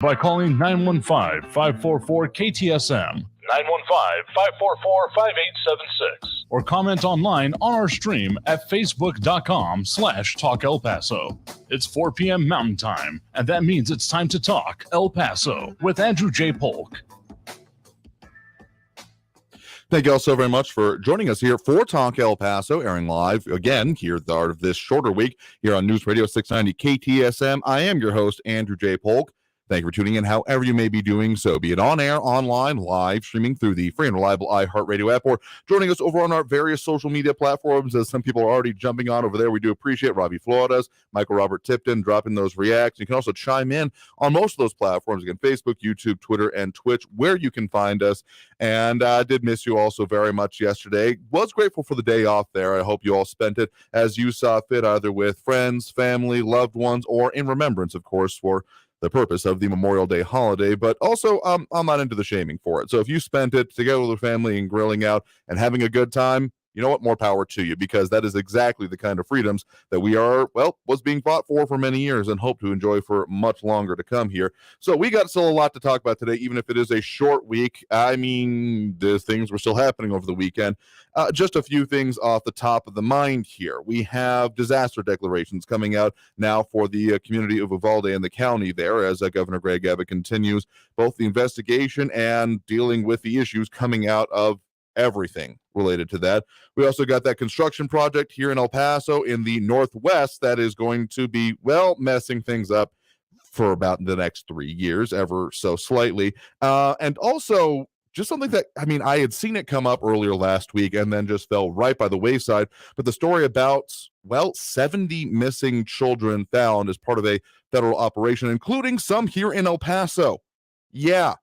by calling 915-544-KTSM, 915-544-5876, or comment online on our stream at facebook.com/Talk El Paso. It's 4 p.m. Mountain Time, and that means it's time to talk El Paso with Andrew J. Polk. Thank you all so very much for joining us here for Talk El Paso, airing live again here at the start of this shorter week here on News Radio 690 KTSM. I am your host, Andrew J. Polk. Thank you for tuning in however you may be doing so, be it on air, online, live, streaming through the free and reliable iHeartRadio app, or joining us over on our various social media platforms, as some people are already jumping on over there. We do appreciate Robbie Flores, Michael Robert Tipton, dropping those reacts. You can also chime in on most of those platforms, again, Facebook, YouTube, Twitter, and Twitch, where you can find us. And I did miss you all so very much yesterday. Was grateful for the day off there. I hope you all spent it as you saw fit, either with friends, family, loved ones, or in remembrance, of course, for the purpose of the Memorial Day holiday. But also, I'm not into the shaming for it. So if you spent it together with your family and grilling out and having a good time, you know what? More power to you, because that is exactly the kind of freedoms that we was being fought for many years and hope to enjoy for much longer to come here. So we got still a lot to talk about today, even if it is a short week. I mean, the things were still happening over the weekend. Just a few things off the top of the mind here. We have disaster declarations coming out now for the community of Uvalde and the county there, as Governor Greg Abbott continues both the investigation and dealing with the issues coming out of everything related to that. We also got that construction project here in El Paso in the Northwest that is going to be, messing things up for about the next 3 years, ever so slightly. And also just something that, I had seen it come up earlier last week and then just fell right by the wayside. But the story about, 70 missing children found as part of a federal operation, including some here in El Paso. Yeah.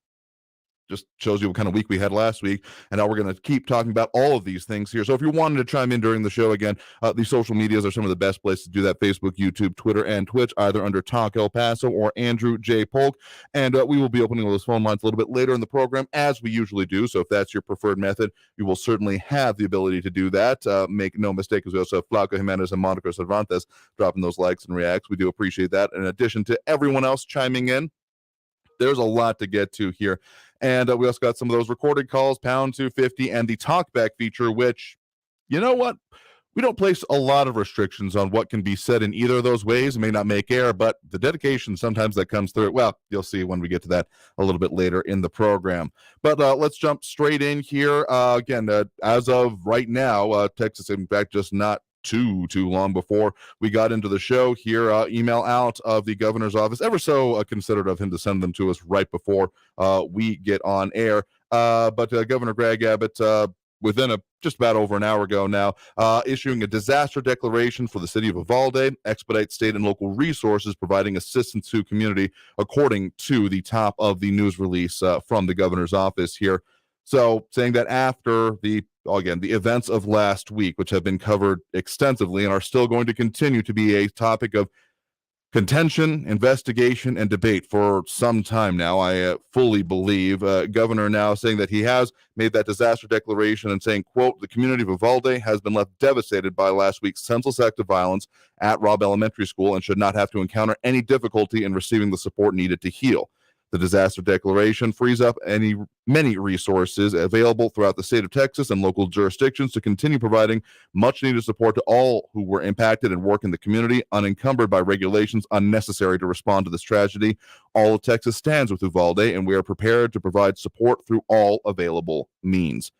Just shows you what kind of week we had last week, and now we're going to keep talking about all of these things here. So if you wanted to chime in during the show, again, the social medias are some of the best places to do that: Facebook, YouTube, Twitter, and Twitch, either under Talk El Paso or Andrew J. Polk. And we will be opening those phone lines a little bit later in the program, as we usually do. So if that's your preferred method, you will certainly have the ability to do that. Make no mistake, because we also have Flaco Jimenez and Monica Cervantes dropping those likes and reacts. We do appreciate that. In addition to everyone else chiming in, there's a lot to get to here. And we also got some of those recorded calls, pound 250, and the talkback feature, which, you know what? We don't place a lot of restrictions on what can be said in either of those ways. It may not make air, but the dedication sometimes that comes through, you'll see when we get to that a little bit later in the program. But let's jump straight in here. Again, as of right now, Texas, in fact, just not too long before we got into the show here, email out of the governor's office, ever so considerate of him to send them to us right before we get on air. But Governor Greg Abbott, within just about over an hour ago now, issuing a disaster declaration for the city of Uvalde, expedite state and local resources, providing assistance to community, according to the top of the news release from the governor's office here. So saying that after the events of last week, which have been covered extensively and are still going to continue to be a topic of contention, investigation, and debate for some time now, I fully believe. Governor now saying that he has made that disaster declaration and saying, quote, "The community of Uvalde has been left devastated by last week's senseless act of violence at Robb Elementary School and should not have to encounter any difficulty in receiving the support needed to heal. The disaster declaration frees up many resources available throughout the state of Texas and local jurisdictions to continue providing much needed support to all who were impacted and work in the community, unencumbered by regulations unnecessary to respond to this tragedy. All of Texas stands with Uvalde, and we are prepared to provide support through all available means."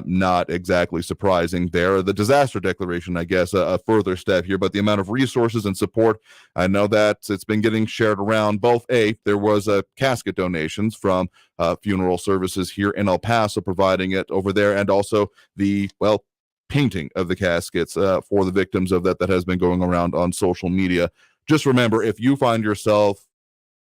Not exactly surprising there. The disaster declaration, I guess, a further step here, but the amount of resources and support, I know that it's been getting shared around. Both, there was casket donations from funeral services here in El Paso, providing it over there, and also the, painting of the caskets for the victims of that has been going around on social media. Just remember, if you find yourself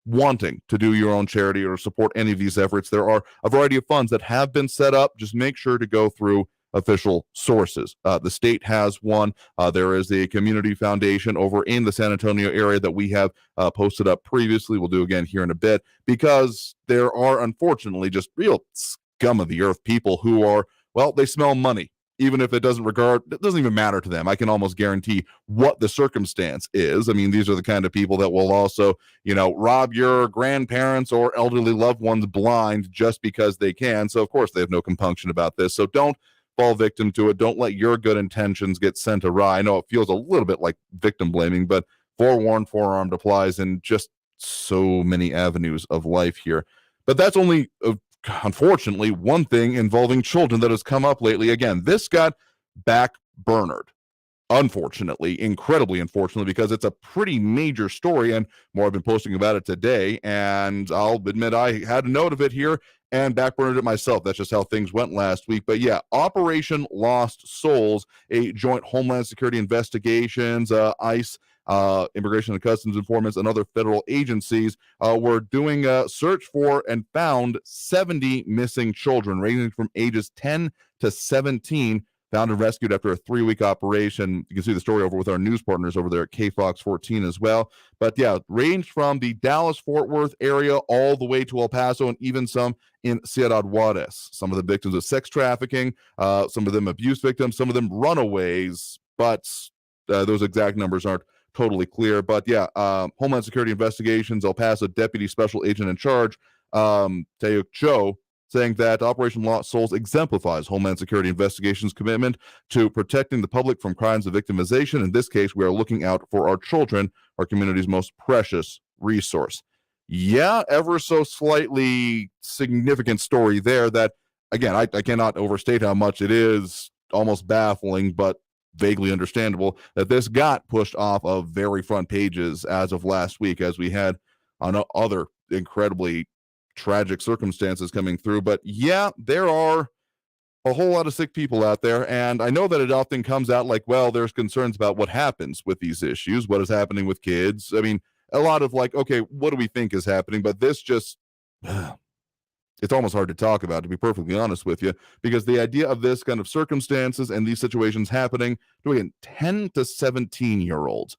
wanting to do your own charity or support any of these efforts, there are a variety of funds that have been set up. Just make sure to go through official sources. The state has one. There is a community foundation over in the San Antonio area that we have posted up previously. We'll do again here in a bit, because there are unfortunately just real scum of the earth people who are, they smell money even if it doesn't even matter to them. I can almost guarantee what the circumstance is. I mean, these are the kind of people that will also, rob your grandparents or elderly loved ones blind just because they can. So, of course, they have no compunction about this. So don't fall victim to it. Don't let your good intentions get sent awry. I know it feels a little bit like victim blaming, but forewarned, forearmed applies in just so many avenues of life here. But that's only, unfortunately, one thing involving children that has come up lately. Again, this got back-burnered. Unfortunately, incredibly unfortunately, because it's a pretty major story, and more have been posting about it today, and I'll admit I had a note of it here and backburned it myself. That's just how things went last week. But yeah, Operation Lost Souls, a joint Homeland Security investigations, ICE, Immigration and Customs informants, and other federal agencies were doing a search for and found 70 missing children ranging from ages 10 to 17, found and rescued after a 3-week operation. You can see the story over with our news partners over there at KFOX 14 as well. But yeah, ranged from the Dallas-Fort Worth area all the way to El Paso, and even some in Ciudad Juarez. Some of the victims of sex trafficking, some of them abuse victims, some of them runaways, but those exact numbers aren't totally clear. But yeah, Homeland Security Investigations, El Paso Deputy Special Agent in Charge, Tayo Cho, saying that Operation Lost Souls exemplifies Homeland Security Investigations' commitment to protecting the public from crimes of victimization. In this case, we are looking out for our children, our community's most precious resource. Yeah, ever so slightly significant story there that, again, I cannot overstate how much it is almost baffling, but vaguely understandable that this got pushed off of very front pages as of last week, as we had on other incredibly tragic circumstances coming through. But yeah, there are a whole lot of sick people out there, and I know that it often comes out like, well, there's concerns about what happens with these issues, what is happening with kids. I mean, a lot of like, okay, what do we think is happening? But this just it's almost hard to talk about, to be perfectly honest with you, because the idea of this kind of circumstances and these situations happening to, again, 10 to 17-year-olds,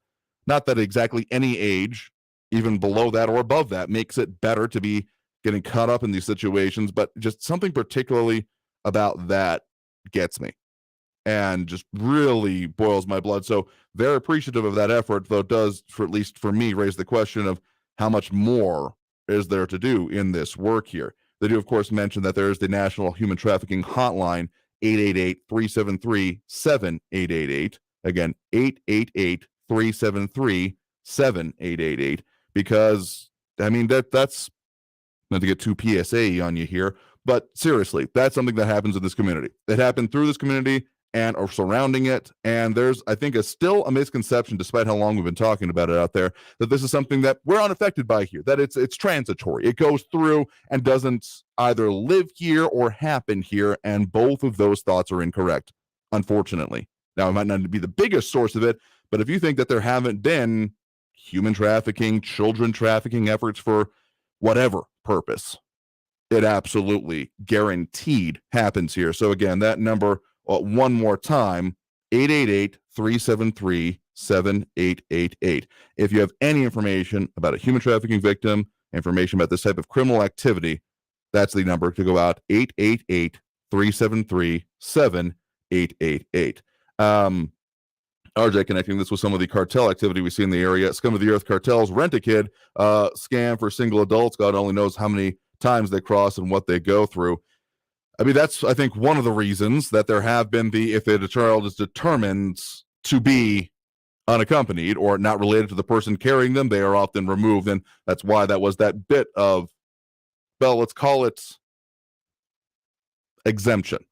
not that exactly any age, even below that or above that, makes it better to be getting caught up in these situations, but just something particularly about that gets me and just really boils my blood. So very appreciative of that effort, though it does, for at least for me, raise the question of how much more is there to do in this work here. They do, of course, mention that there is the National Human Trafficking Hotline, 888-373-7888. Again, 888-373-7888. Because, I mean, that's not to get too PSA on you here, but seriously, that's something that happens in this community. It happened through this community and are surrounding it. And there's, I think, still a misconception, despite how long we've been talking about it out there, that this is something that we're unaffected by here, that it's transitory. It goes through and doesn't either live here or happen here. And both of those thoughts are incorrect, unfortunately. Now, it might not be the biggest source of it, but if you think that there haven't been human trafficking, children trafficking efforts for whatever purpose, it absolutely guaranteed happens here. So again, that number, one more time, 888-373-7888. If you have any information about a human trafficking victim, information about this type of criminal activity, that's the number to go out, 888-373-7888. RJ, connecting this with some of the cartel activity we see in the area. Scum of the Earth cartels rent a kid, scam for single adults. God only knows how many times they cross and what they go through. I mean, that's, I think, one of the reasons that there have been if a child is determined to be unaccompanied or not related to the person carrying them, they are often removed. And that's why that was that bit of, well, let's call it exemption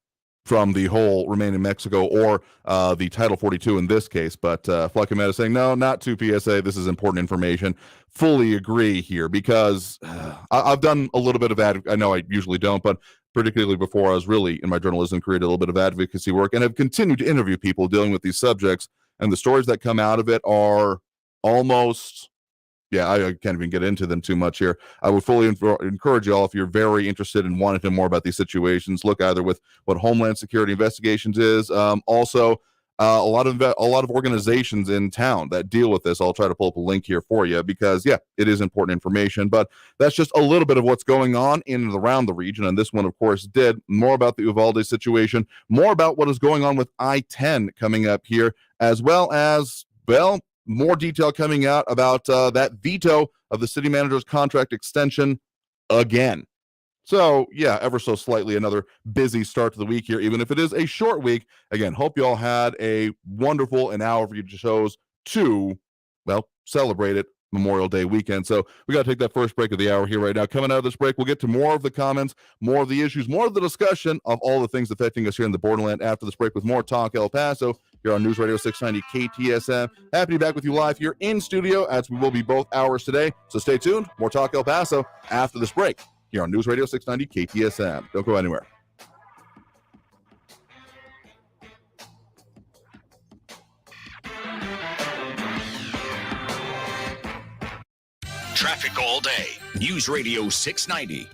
from the whole Remain in Mexico or the Title 42 in this case. But Fluckamet is saying, no, not to PSA. This is important information. Fully agree here, because I've done a little bit of I know I usually don't, but particularly before I was really in my journalism career, did a little bit of advocacy work and have continued to interview people dealing with these subjects. And the stories that come out of it are almost, I can't even get into them too much here. I would fully encourage you all, if you're very interested in wanting to know more about these situations, look either with what Homeland Security Investigations is. Also, a lot of organizations in town that deal with this. I'll try to pull up a link here for you because, yeah, it is important information. But that's just a little bit of what's going on in and around the region. And this one, of course, did more about the Uvalde situation, more about what is going on with I-10 coming up here, as well as, well, more detail coming out about that veto of the city manager's contract extension again. So, yeah, ever so slightly another busy start to the week here, even if it is a short week. Again, hope you all had a wonderful and however you chose to, well, celebrate it Memorial Day weekend. So we got to take that first break of the hour here right now. Coming out of this break, we'll get to more of the comments, more of the issues, more of the discussion of all the things affecting us here in the borderland after this break with more Talk El Paso here on News Radio 690 KTSM. Happy to be back with you live here in studio, as we will be both hours today. So stay tuned. More Talk El Paso after this break here on News Radio 690 KTSM. Don't go anywhere. Traffic all day. News Radio 690.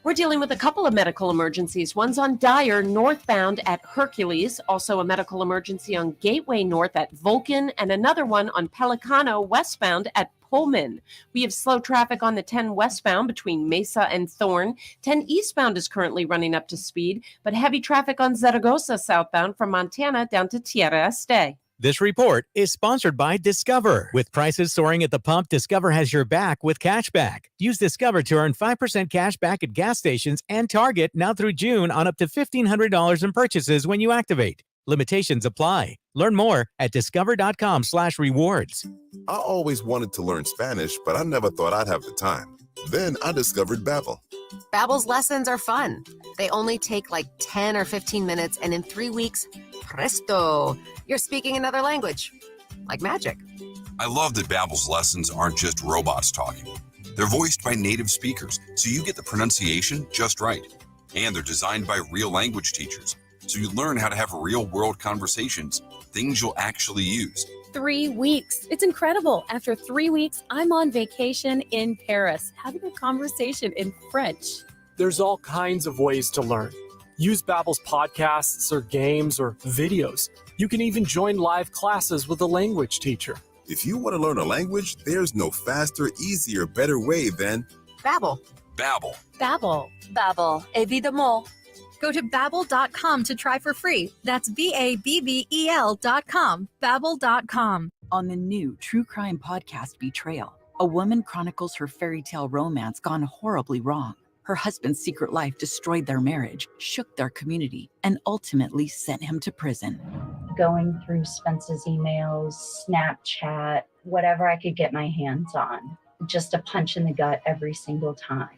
We're dealing with a couple of medical emergencies. One's on Dyer northbound at Hercules, also a medical emergency on Gateway North at Vulcan, and another one on Pelicano westbound at Pullman. We have slow traffic on the 10 westbound between Mesa and Thorne. 10 eastbound is currently running up to speed, but heavy traffic on Zaragoza southbound from Montana down to Tierra Este. This report is sponsored by Discover. With prices soaring at the pump, Discover has your back with cashback. Use Discover to earn 5% cash back at gas stations and Target now through June on up to $1,500 in purchases when you activate. Limitations apply. Learn more at discover.com/rewards. I always wanted to learn Spanish, but I never thought I'd have the time. Then I discovered Babbel. Babbel's lessons are fun. They only take like 10 or 15 minutes, and in 3 weeks, presto, you're speaking another language. Like magic. I love that Babbel's lessons aren't just robots talking. They're voiced by native speakers, so you get the pronunciation just right. And they're designed by real language teachers, so you learn how to have real-world conversations, things you'll actually use. 3 weeks. It's incredible. After 3 weeks, I'm on vacation in Paris, having a conversation in French. There's all kinds of ways to learn. Use Babbel's podcasts or games or videos. You can even join live classes with a language teacher. If you want to learn a language, there's no faster, easier, better way than Babbel. Babbel. Babbel. Babbel. Évidemment. Go to babbel.com to try for free. That's BABBEL.com. Babbel.com. On the new true crime podcast Betrayal, a woman chronicles her fairy tale romance gone horribly wrong. Her husband's secret life destroyed their marriage, shook their community, and ultimately sent him to prison. Going through Spence's emails, Snapchat, whatever I could get my hands on. Just a punch in the gut every single time.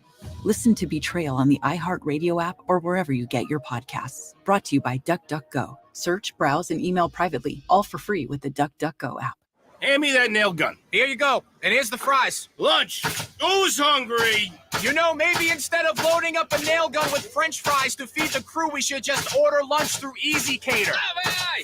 Listen to Betrayal on the iHeartRadio app or wherever you get your podcasts. Brought to you by DuckDuckGo. Search, browse, and email privately, all for free with the DuckDuckGo app. Hand me that nail gun. Here you go. And here's the fries. Lunch. Who's hungry? You know, maybe instead of loading up a nail gun with French fries to feed the crew, we should just order lunch through Easy Cater.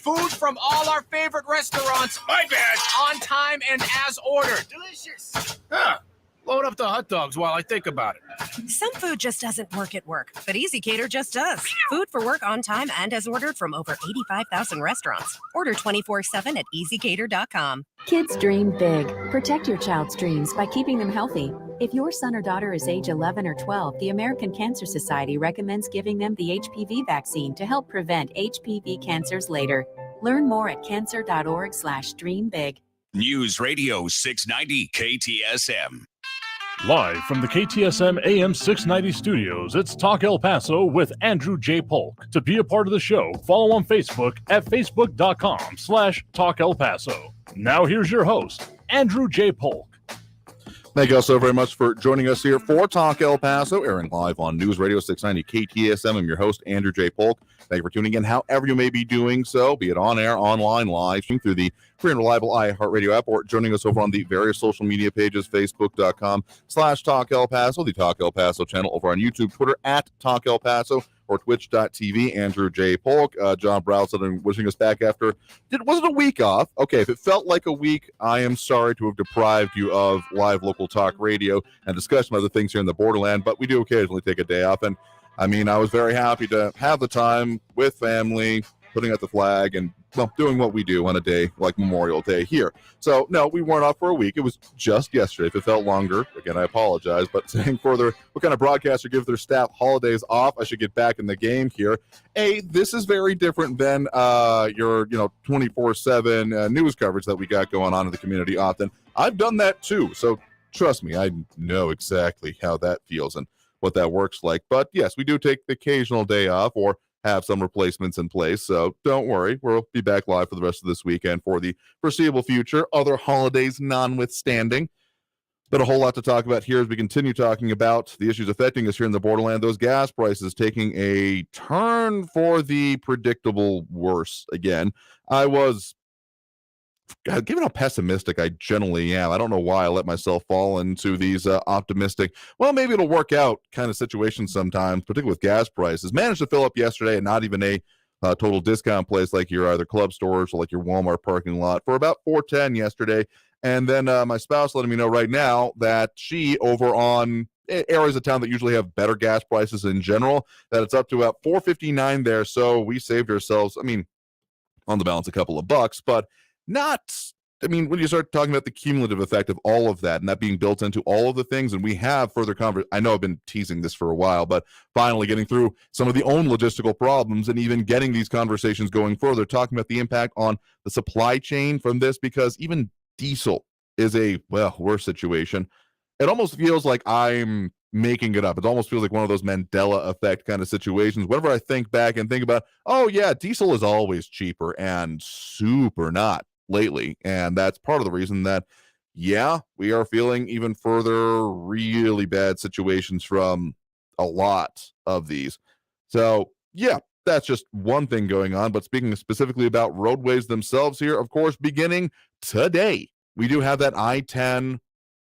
Food from all our favorite restaurants. My bad. On time and as ordered. Delicious. Huh. Load up the hot dogs while I think about it. Some food just doesn't work at work, but Easy Cater just does. Food for work on time and as ordered from over 85,000 restaurants. Order 24/7 at easycater.com. Kids dream big. Protect your child's dreams by keeping them healthy. If your son or daughter is age 11 or 12, the American Cancer Society recommends giving them the HPV vaccine to help prevent HPV cancers later. Learn more at cancer.org/dreambig. News Radio 690 KTSM. Live from the KTSM AM 690 studios, it's Talk El Paso with Andrew J. Polk. To be a part of the show, follow on Facebook at facebook.com/Talk El Paso. Now here's your host, Andrew J. Polk. Thank you all so very much for joining us here for Talk El Paso, airing live on News Radio 690 KTSM. I'm your host, Andrew J. Polk. Thank you for tuning in, however you may be doing so, be it on air, online, live, stream through the free and reliable iHeartRadio app, or joining us over on the various social media pages, facebook.com/Talk El Paso, the Talk El Paso channel over on YouTube, Twitter at Talk El Paso, or twitch.tv, Andrew J. Polk. John Browson wishing us back after, was it a week off? Okay, if it felt like a week, I am sorry to have deprived you of live local talk radio and discussion of other things here in the borderland, but we do occasionally take a day off, and I mean, I was very happy to have the time with family, putting out the flag and doing what we do on a day like Memorial Day here. So, no, we weren't off for a week. It was just yesterday. If it felt longer, again, I apologize. But saying further, what kind of broadcaster gives their staff holidays off? I should get back in the game here. This is very different than your 24/7 news coverage that we got going on in the community often. I've done that too. So, trust me, I know exactly how that feels and what that works like. But yes, we do take the occasional day off or have some replacements in place. So don't worry, we'll be back live for the rest of this weekend for the foreseeable future, other holidays notwithstanding. But a whole lot to talk about here as we continue talking about the issues affecting us here in the borderland. Those gas prices taking a turn for the predictable worse again. Given how pessimistic I generally am, I don't know why I let myself fall into these optimistic, well, maybe it'll work out kind of situations sometimes, particularly with gas prices. Managed to fill up yesterday and not even a total discount place like your either club stores or like your Walmart parking lot for about $4.10 yesterday. And then my spouse letting me know right now that she, over on areas of town that usually have better gas prices in general, that it's up to about $4.59 there. So we saved ourselves, on the balance, a couple of bucks, but when you start talking about the cumulative effect of all of that and that being built into all of the things, and we have further I know I've been teasing this for a while, but finally getting through some of the own logistical problems and even getting these conversations going further, talking about the impact on the supply chain from this, because even diesel is a, worse situation. It almost feels like I'm making it up. It almost feels like one of those Mandela effect kind of situations. Whenever I think back and think about, oh yeah, diesel is always cheaper, and super not lately. And that's part of the reason that, we are feeling even further really bad situations from a lot of these. So that's just one thing going on. But speaking specifically about roadways themselves here, of course, beginning today, we do have that I-10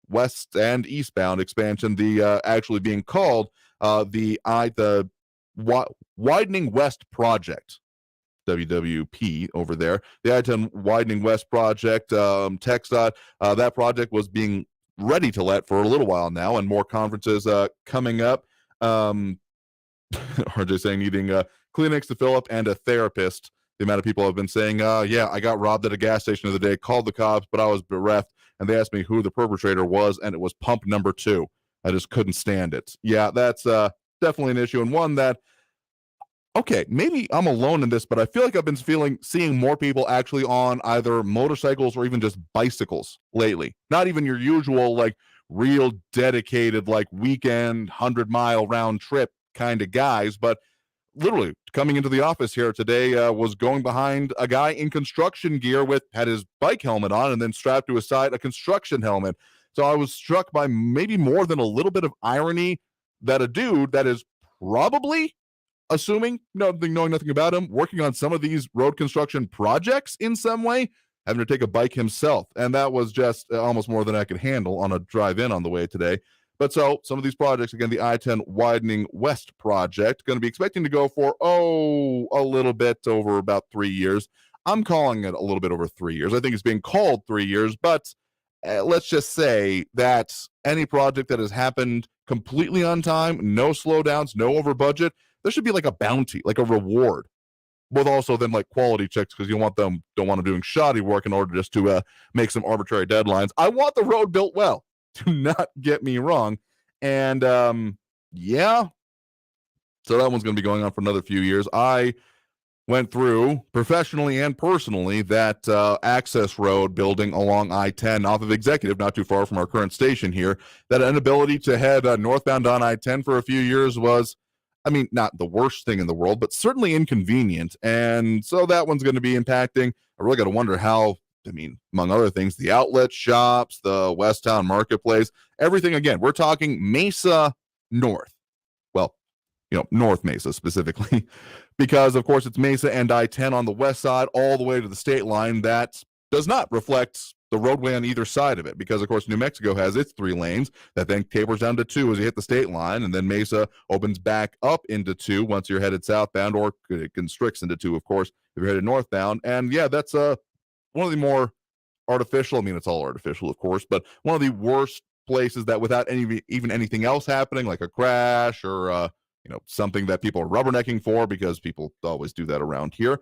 west and eastbound expansion, the actually being called the Widening West Project, WWP over there. The I-10 Widening West Project, TxDOT, that project was being ready to let for a little while now, and more conferences coming up. RJ saying needing Kleenex to fill up and a therapist. The amount of people have been saying, I got robbed at a gas station the other day, called the cops, but I was bereft, and they asked me who the perpetrator was, and it was pump number 2. I just couldn't stand it. Yeah, that's definitely an issue, and one that, maybe I'm alone in this, but I feel like I've been seeing more people actually on either motorcycles or even just bicycles lately. Not even your usual, real dedicated, weekend 100-mile round trip kind of guys, but literally coming into the office here today, was going behind a guy in construction gear had his bike helmet on and then strapped to his side a construction helmet. So I was struck by maybe more than a little bit of irony that a dude that is probably, assuming knowing nothing about him, working on some of these road construction projects in some way, having to take a bike himself. And that was just almost more than I could handle on a drive in on the way today. But so some of these projects, again, the I-10 Widening West Project, going to be expecting to go for, a little bit over about 3 years. I'm calling it a little bit over 3 years. I think it's being called 3 years, but let's just say that any project that has happened completely on time, no slowdowns, no over budget, there should be a bounty, a reward. With also then quality checks, because you don't want them doing shoddy work in order just to make some arbitrary deadlines. I want the road built well. Do not get me wrong. And so that one's going to be going on for another few years. I went through professionally and personally that access road building along I-10 off of Executive, not too far from our current station here. That inability to head northbound on I-10 for a few years was, not the worst thing in the world, but certainly inconvenient. And so that one's going to be impacting. I really got to wonder how, among other things, the outlet shops, the Westtown Marketplace, everything. Again, we're talking Mesa North. Well, North Mesa specifically, because, of course, it's Mesa and I-10 on the west side all the way to the state line. That does not reflect the roadway on either side of it, because, of course, New Mexico has its 3 lanes that then tapers down to 2 as you hit the state line, and then Mesa opens back up into 2 once you're headed southbound, or it constricts into 2, of course, if you're headed northbound. And, that's one of the more artificial, it's all artificial, of course, but one of the worst places that without even anything else happening, like a crash or, something that people are rubbernecking for, because people always do that around here,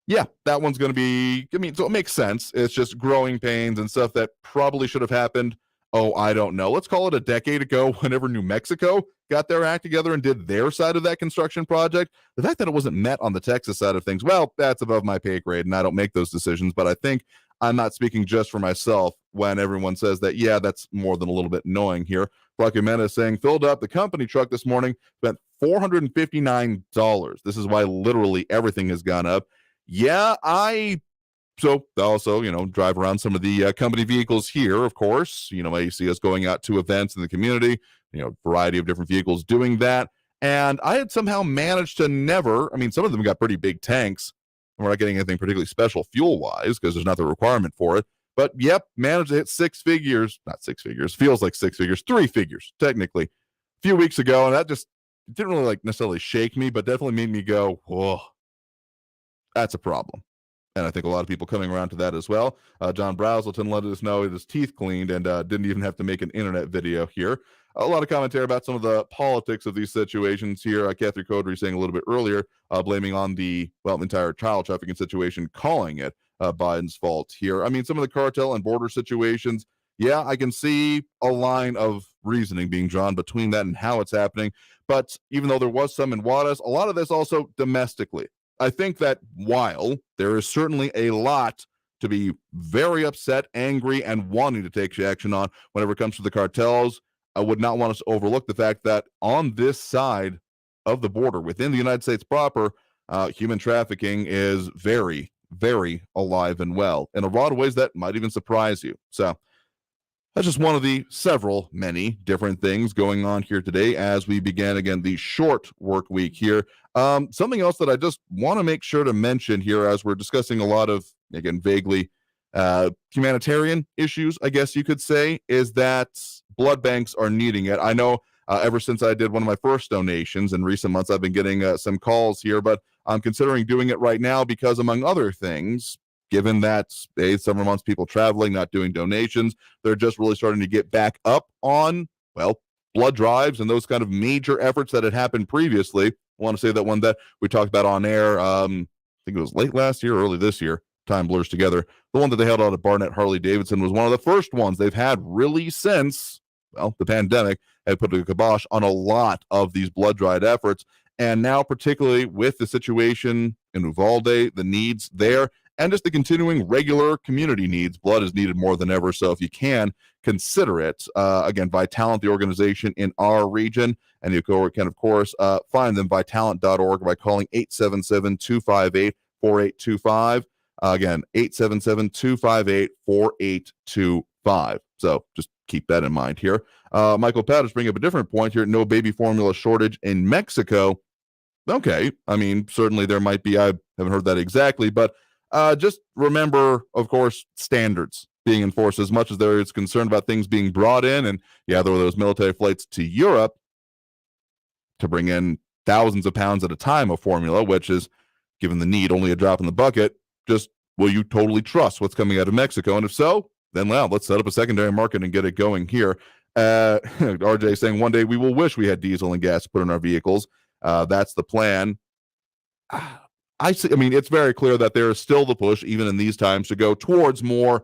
Yeah, that one's going to be, so it makes sense. It's just growing pains and stuff that probably should have happened. Oh, I don't know. Let's call it a decade ago, whenever New Mexico got their act together and did their side of that construction project. The fact that it wasn't met on the Texas side of things, well, that's above my pay grade, and I don't make those decisions. But I think I'm not speaking just for myself when everyone says that, yeah, that's more than a little bit annoying here. Rocky Mena saying, filled up the company truck this morning, spent $459. This is why literally everything has gone up. Yeah, so also, drive around some of the company vehicles here, of course. I see us going out to events in the community, variety of different vehicles doing that. And I had somehow managed to never, some of them got pretty big tanks. And we're not getting anything particularly special fuel-wise because there's not the requirement for it. But, yep, managed to hit six figures. Not six figures. Feels like six figures. Three figures, technically. A few weeks ago, and that just didn't really necessarily shake me, but definitely made me go, whoa. That's a problem. And I think a lot of people coming around to that as well. John Brazelton let us know his teeth cleaned and didn't even have to make an internet video here. A lot of commentary about some of the politics of these situations here. Catherine Codry saying a little bit earlier, blaming on the entire child trafficking situation, calling it Biden's fault here. Some of the cartel and border situations, yeah, I can see a line of reasoning being drawn between that and how it's happening. But even though there was some in Juarez, a lot of this also domestically. I think that while there is certainly a lot to be very upset, angry, and wanting to take action on whenever it comes to the cartels, I would not want us to overlook the fact that on this side of the border, within the United States proper, human trafficking is very, very alive and well in a lot of ways that might even surprise you. So that's just one of the many different things going on here today as we begin, again, the short work week here. Something else that I just want to make sure to mention here as we're discussing a lot of, again, vaguely humanitarian issues, I guess you could say, is that blood banks are needing it. I know ever since I did one of my first donations in recent months, I've been getting some calls here, but I'm considering doing it right now because, among other things, given that summer months, people traveling, not doing donations, they're just really starting to get back up on, blood drives and those kind of major efforts that had happened previously. I want to say that one that we talked about on air, I think it was late last year, early this year, time blurs together. The one that they held out at Barnett Harley-Davidson was one of the first ones they've had really since, the pandemic had put a kibosh on a lot of these blood drive efforts. And now, particularly with the situation in Uvalde, the needs there, and just the continuing regular community needs, blood is needed more than ever. So if you can, consider it. Again, Vitalant, the organization in our region, and you can, of course, find them, vitalant.org, by calling 877-258-4825. Again, 877-258-4825. So just keep that in mind here. Michael Pattis bringing up a different point here. No baby formula shortage in Mexico. Okay. Certainly there might be. I haven't heard that exactly, but just remember, of course, standards being enforced as much as there is concern about things being brought in. And yeah, there were those military flights to Europe to bring in thousands of pounds at a time of formula, which is, given the need, only a drop in the bucket. Just, will you totally trust what's coming out of Mexico? And if so, then, let's set up a secondary market and get it going here. RJ saying one day we will wish we had diesel and gas to put in our vehicles. That's the plan. I see. It's very clear that there is still the push, even in these times, to go towards more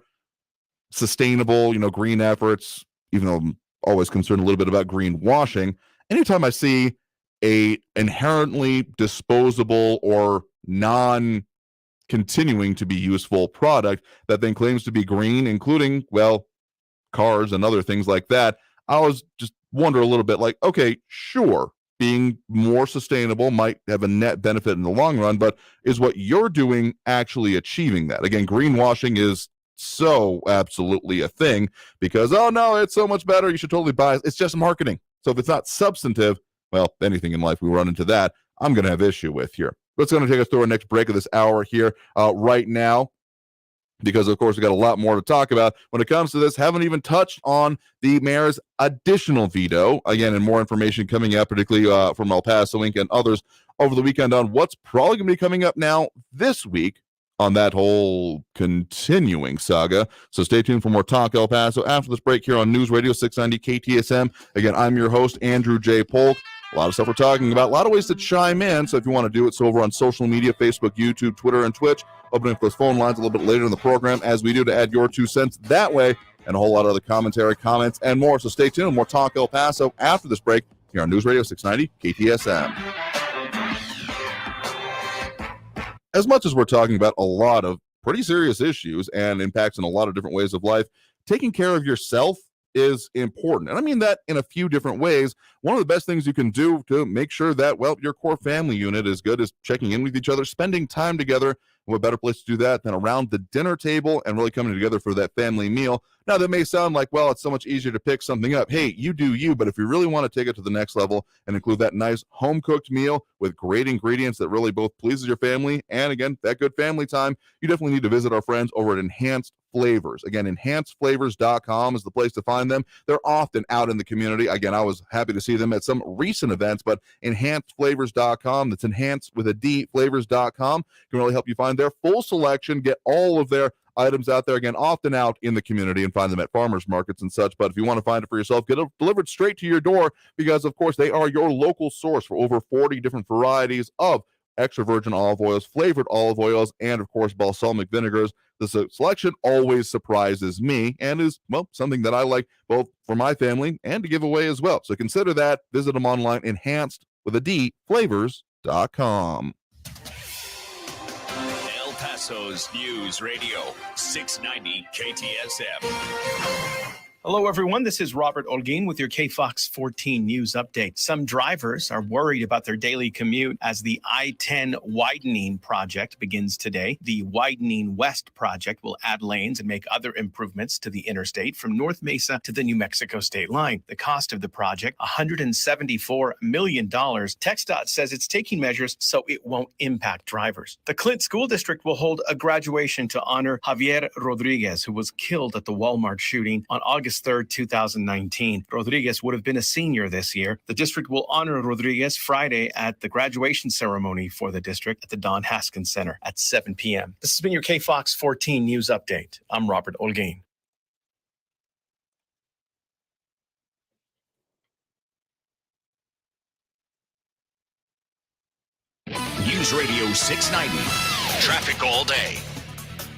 sustainable, green efforts, even though I'm always concerned a little bit about greenwashing. Anytime I see a inherently disposable or non-continuing to be useful product that then claims to be green, including, cars and other things like that, I always just wonder a little bit like, okay, sure, being more sustainable might have a net benefit in the long run, but is what you're doing actually achieving that? Again, greenwashing is so absolutely a thing because, oh no, it's so much better, you should totally buy it. It's just marketing. So if it's not substantive, anything in life we run into that, I'm going to have issue with here. That's going to take us through our next break of this hour here right now, because, of course, we got a lot more to talk about when it comes to this. Haven't even touched on the mayor's additional veto. Again, and more information coming out, particularly from El Paso Inc. and others over the weekend on what's probably going to be coming up now this week on that whole continuing saga. So stay tuned for more Talk El Paso after this break here on News Radio 690 KTSM. Again, I'm your host, Andrew J. Polk. A lot of stuff we're talking about, a lot of ways to chime in. So if you want to do it, so over on social media, Facebook, YouTube, Twitter, and Twitch, opening up those phone lines a little bit later in the program as we do to add your 2 cents that way, and a whole lot of other commentary, comments, and more. So stay tuned. More Talk El Paso after this break here on News Radio 690 KTSM. As much as we're talking about a lot of pretty serious issues and impacts in a lot of different ways of life, taking care of yourself is important. And I mean that in a few different ways. One of the best things you can do to make sure that, well, your core family unit is good is checking in with each other, spending time together. What better place to do that than around the dinner table and really coming together for that family meal? Now, that may sound like, well, it's so much easier to pick something up. Hey, you do you, but if you really want to take it to the next level and include that nice home-cooked meal with great ingredients that really both pleases your family and, again, that good family time, you definitely need to visit our friends over at Enhanced Flavors. Again, enhancedflavors.com is the place to find them. They're often out in the community. Again, I was happy to see them at some recent events, but enhancedflavors.com, that's enhanced with a D, flavors.com, can really help you find their full selection, get all of their items out there, again, often out in the community, and find them at farmers markets and such. But if you want to find it for yourself, get it delivered straight to your door because, of course, they are your local source for over 40 different varieties of extra virgin olive oils, flavored olive oils, and, of course, balsamic vinegars. The selection always surprises me and is, well, something that I like both for my family and to give away as well. So consider that. Visit them online, enhanced with a D, flavors.com. El Paso's News Radio 690 KTSM. Hello, everyone. This is Robert Olguin with your KFOX 14 News Update. Some drivers are worried about their daily commute as the I-10 widening project begins today. The Widening West project will add lanes and make other improvements to the interstate from North Mesa to the New Mexico state line. The cost of the project, $174 million. TxDOT says it's taking measures so it won't impact drivers. The Clint School District will hold a graduation to honor Javier Rodriguez, who was killed at the Walmart shooting on August 3rd, 2019. Rodriguez would have been a senior this year. The district will honor Rodriguez Friday at the graduation ceremony for the district at the Don Haskins Center at 7 p.m. This has been your KFOX 14 News Update. I'm Robert Olguin. News Radio 690. Traffic all day.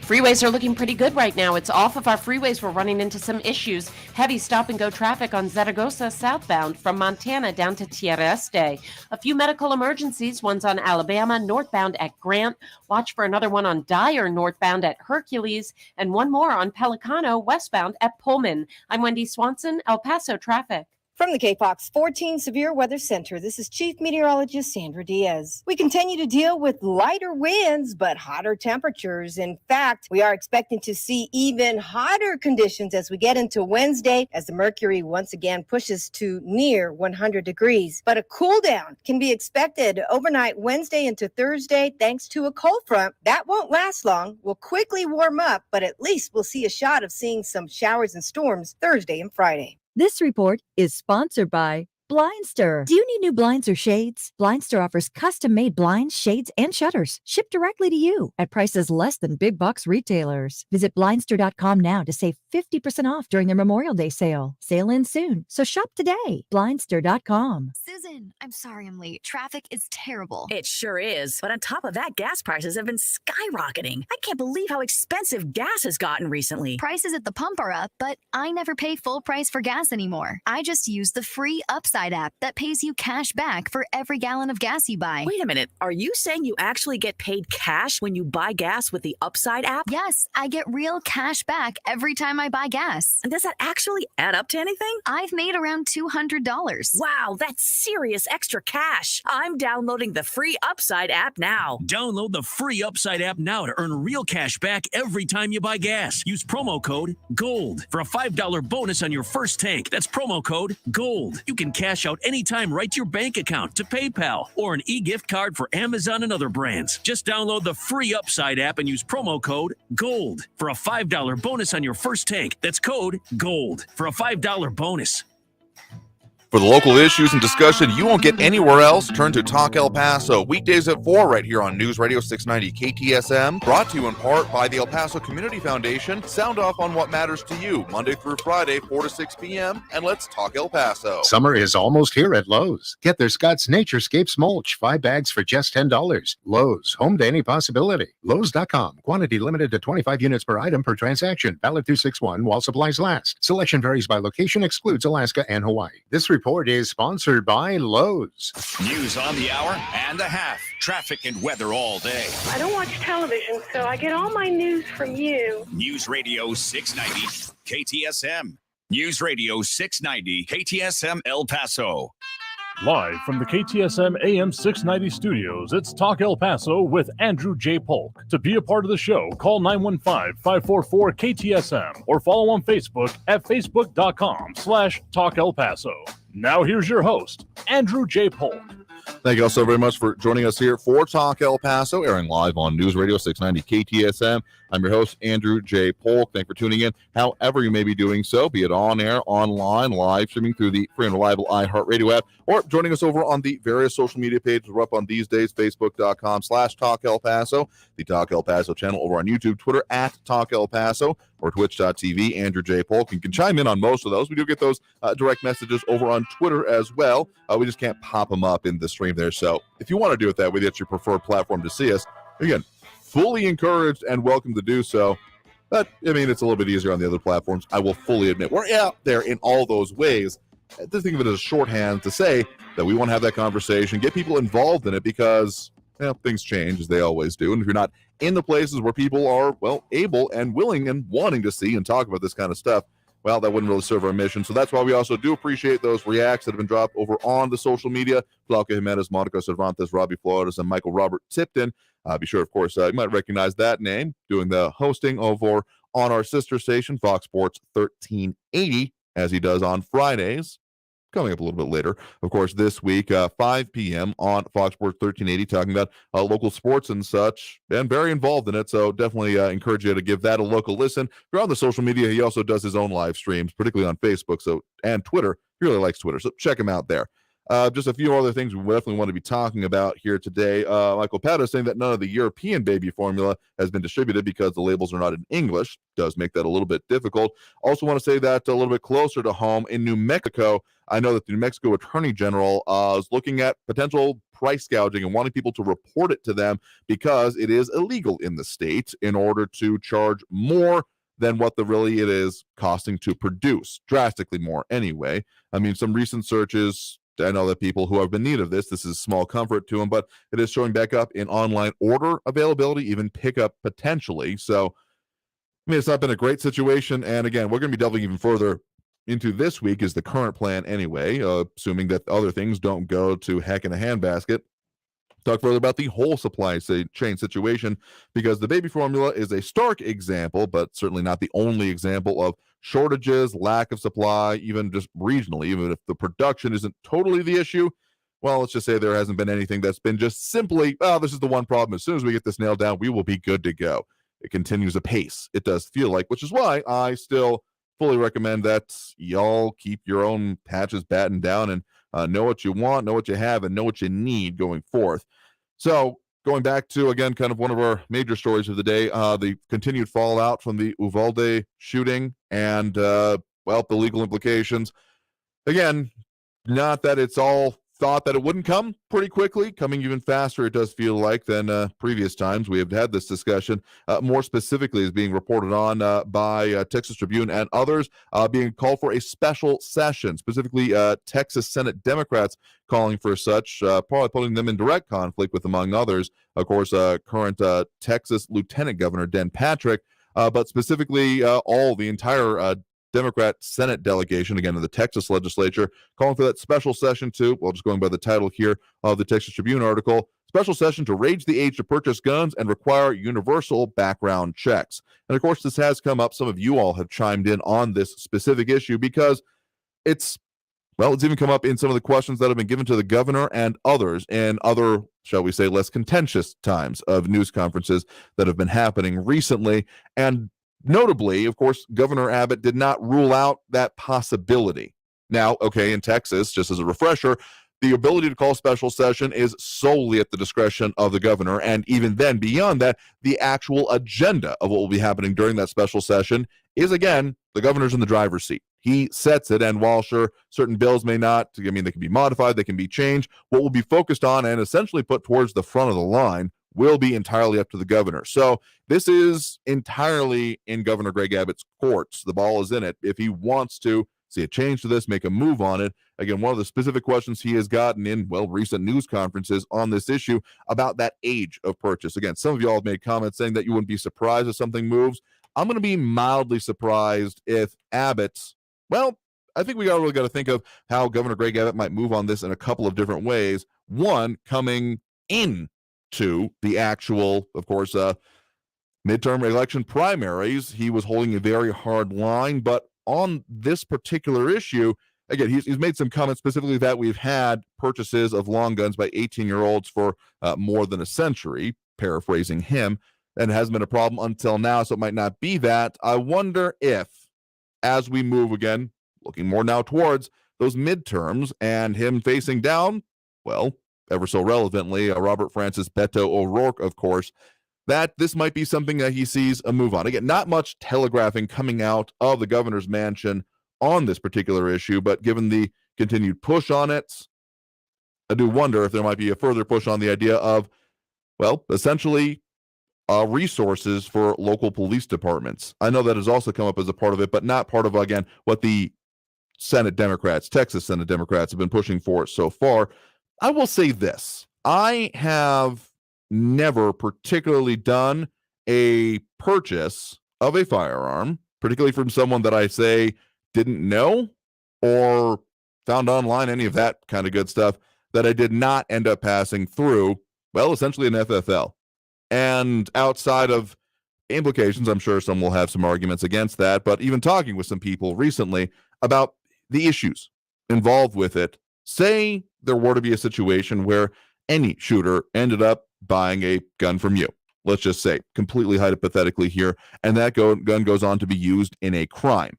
Freeways are looking pretty good right now. It's off of our freeways. We're running into some issues. Heavy stop-and-go traffic on Zaragoza southbound from Montana down to Tierra Este. A few medical emergencies. One's on Alabama northbound at Grant. Watch for another one on Dyer northbound at Hercules. And one more on Pelicano westbound at Pullman. I'm Wendy Swanson, El Paso Traffic. From the KFOX 14 Severe Weather Center, this is Chief Meteorologist Sandra Diaz. We continue to deal with lighter winds, but hotter temperatures. In fact, we are expecting to see even hotter conditions as we get into Wednesday, as the mercury once again pushes to near 100 degrees. But a cool down can be expected overnight Wednesday into Thursday, thanks to a cold front. That won't last long. We'll quickly warm up, but at least we'll see a shot of seeing some showers and storms Thursday and Friday. This report is sponsored by Blindster. Do you need new blinds or shades? Blindster offers custom-made blinds, shades, and shutters shipped directly to you at prices less than big box retailers. Visit Blindster.com now to save 50% off during their Memorial Day sale. Sale ends soon, so shop today. Blindster.com. Susan, I'm sorry I'm late. Traffic is terrible. It sure is. But on top of that, gas prices have been skyrocketing. I can't believe how expensive gas has gotten recently. Prices at the pump are up, but I never pay full price for gas anymore. I just use the free Upside app that pays you cash back for every gallon of gas you buy. Wait a minute. Are you saying you actually get paid cash when you buy gas with the Upside app? Yes, I get real cash back every time I buy gas. And does that actually add up to anything? I've made around $200. Wow, that's serious extra cash. I'm downloading the free Upside app now. Download the free Upside app now to earn real cash back every time you buy gas. Use promo code GOLD for a $5 bonus on your first tank. That's promo code GOLD. You can cash out anytime right to your bank account, to PayPal, or an e-gift card for Amazon and other brands. Just download the free Upside app and use promo code GOLD for a $5 bonus on your first tank. That's code GOLD for a $5 bonus. For the local issues and discussion you won't get anywhere else, turn to Talk El Paso, weekdays at 4 right here on News Radio 690 KTSM, brought to you in part by the El Paso Community Foundation. Sound off on what matters to you, Monday through Friday, 4 to 6 p.m., and let's talk El Paso. Summer is almost here at Lowe's. Get their Scott's Naturescapes mulch, 5 bags for just $10. Lowe's, home to any possibility. Lowes.com, quantity limited to 25 units per item per transaction, valid through 6/1 while supplies last. Selection varies by location, excludes Alaska and Hawaii. This report is sponsored by Lowe's. News on the hour and a half. Traffic and weather all day. I don't watch television, so I get all my news from you. News Radio 690 KTSM. News Radio 690 KTSM El Paso. Live from the KTSM AM 690 studios, it's Talk El Paso with Andrew J. Polk. To be a part of the show, call 915-544-KTSM or follow on Facebook at facebook.com/Talk El Paso. Now here's your host, Andrew J. Polk. Thank you all so very much for joining us here for Talk El Paso, airing live on News Radio 690 KTSM. I'm your host, Andrew J. Polk. Thanks for tuning in. However you may be doing so, be it on air, online, live streaming through the free and reliable iHeartRadio app, or joining us over on the various social media pages we're up on these days, facebook.com/Talk El Paso, the Talk El Paso channel over on YouTube, Twitter at Talk El Paso, or twitch.tv, Andrew J. Polk. You can chime in on most of those. We do get those direct messages over on Twitter as well. We just can't pop them up in the stream there. So if you want to do it that way, that's your preferred platform to see us. Again, fully encouraged and welcome to do so. But, I mean, it's a little bit easier on the other platforms. I will fully admit we're out there in all those ways. Just think of it as a shorthand to say that we want to have that conversation, get people involved in it because, things change as they always do. And if you're not in the places where people are, able and willing and wanting to see and talk about this kind of stuff, well, that wouldn't really serve our mission. So that's why we also do appreciate those reacts that have been dropped over on the social media. Glauca Jimenez, Monica Cervantes, Robbie Flores, and Michael Robert Tipton. Be sure, of course, you might recognize that name, doing the hosting over on our sister station, Fox Sports 1380, as he does on Fridays. Coming up a little bit later, of course, this week, 5 p.m. on Fox Sports 1380, talking about local sports and such, and very involved in it. So definitely encourage you to give that a local listen. If you're on the social media, he also does his own live streams, particularly on Facebook and Twitter. He really likes Twitter, so check him out there. Just a few other things we definitely want to be talking about here today. Michael Pato is saying that none of the European baby formula has been distributed because the labels are not in English. Does make that a little bit difficult. Also want to say that a little bit closer to home in New Mexico, I know that the New Mexico Attorney General is looking at potential price gouging and wanting people to report it to them because it is illegal in the state in order to charge more than what it is costing to produce. Drastically more anyway. I mean, some recent searches, I know that people who have in need of this is small comfort to them, but it is showing back up in online order availability, even pickup potentially. So, I mean, it's not been a great situation. And again, we're going to be delving even further into this week is the current plan anyway, assuming that other things don't go to heck in a handbasket. Talk further about the whole supply chain situation because the baby formula is a stark example, but certainly not the only example of shortages, lack of supply, even just regionally, even if the production isn't totally the issue. Well, let's just say there hasn't been anything that's been just simply, this is the one problem. As soon as we get this nailed down, we will be good to go. It continues apace. It does feel like, which is why I still fully recommend that y'all keep your own patches battened down and know what you want, know what you have, and know what you need going forth. So going back to, again, kind of one of our major stories of the day, the continued fallout from the Uvalde shooting and, the legal implications. Again, not that it's all thought that it wouldn't come pretty quickly, coming even faster, it does feel like, than previous times. We have had this discussion. More specifically is being reported on by Texas Tribune and others, being called for a special session, specifically Texas Senate Democrats calling for such, probably putting them in direct conflict with, among others, of course, current Texas Lieutenant Governor Dan Patrick, but specifically the entire Democrat Senate delegation, again, of the Texas legislature, calling for that special session to, just going by the title here of the Texas Tribune article, special session to raise the age to purchase guns and require universal background checks. And of course, this has come up. Some of you all have chimed in on this specific issue because it's even come up in some of the questions that have been given to the governor and others in other, shall we say, less contentious times of news conferences that have been happening recently. And notably, of course, Governor Abbott did not rule out that possibility. Now, okay, in Texas, just as a refresher, the ability to call special session is solely at the discretion of the governor. And even then, beyond that, the actual agenda of what will be happening during that special session is, again, the governor's in the driver's seat. He sets it, and while sure, certain bills may not, I mean, they can be modified, they can be changed, what will be focused on and essentially put towards the front of the line will be entirely up to the governor. So this is entirely in Governor Greg Abbott's courts. The ball is in it. If he wants to see a change to this, make a move on it. Again, one of the specific questions he has gotten in, well, recent news conferences on this issue about that age of purchase. Again, some of y'all have made comments saying that you wouldn't be surprised if something moves. I'm going to be mildly surprised if Abbott's, well, I think we really got to think of how Governor Greg Abbott might move on this in a couple of different ways. One, coming in to the actual, of course, midterm election primaries, he was holding a very hard line. But on this particular issue, again, he's made some comments specifically that we've had purchases of long guns by 18-year-olds for more than a century, paraphrasing him, and it hasn't been a problem until now, so it might not be that. I wonder if, as we move again, looking more now towards those midterms and him facing down, well, ever so relevantly, Robert Francis Beto O'Rourke, of course, that this might be something that he sees a move on. Again, not much telegraphing coming out of the governor's mansion on this particular issue, but given the continued push on it, I do wonder if there might be a further push on the idea of, well, essentially resources for local police departments. I know that has also come up as a part of it, but not part of, again, what the Senate Democrats, Texas Senate Democrats, have been pushing for so far. I will say this. I have never particularly done a purchase of a firearm, particularly from someone that I say didn't know or found online, any of that kind of good stuff, that I did not end up passing through, well, essentially an FFL. And outside of implications, I'm sure some will have some arguments against that, but even talking with some people recently about the issues involved with it, say there were to be a situation where any shooter ended up buying a gun from you, let's just say, completely hypothetically here, and that gun goes on to be used in a crime.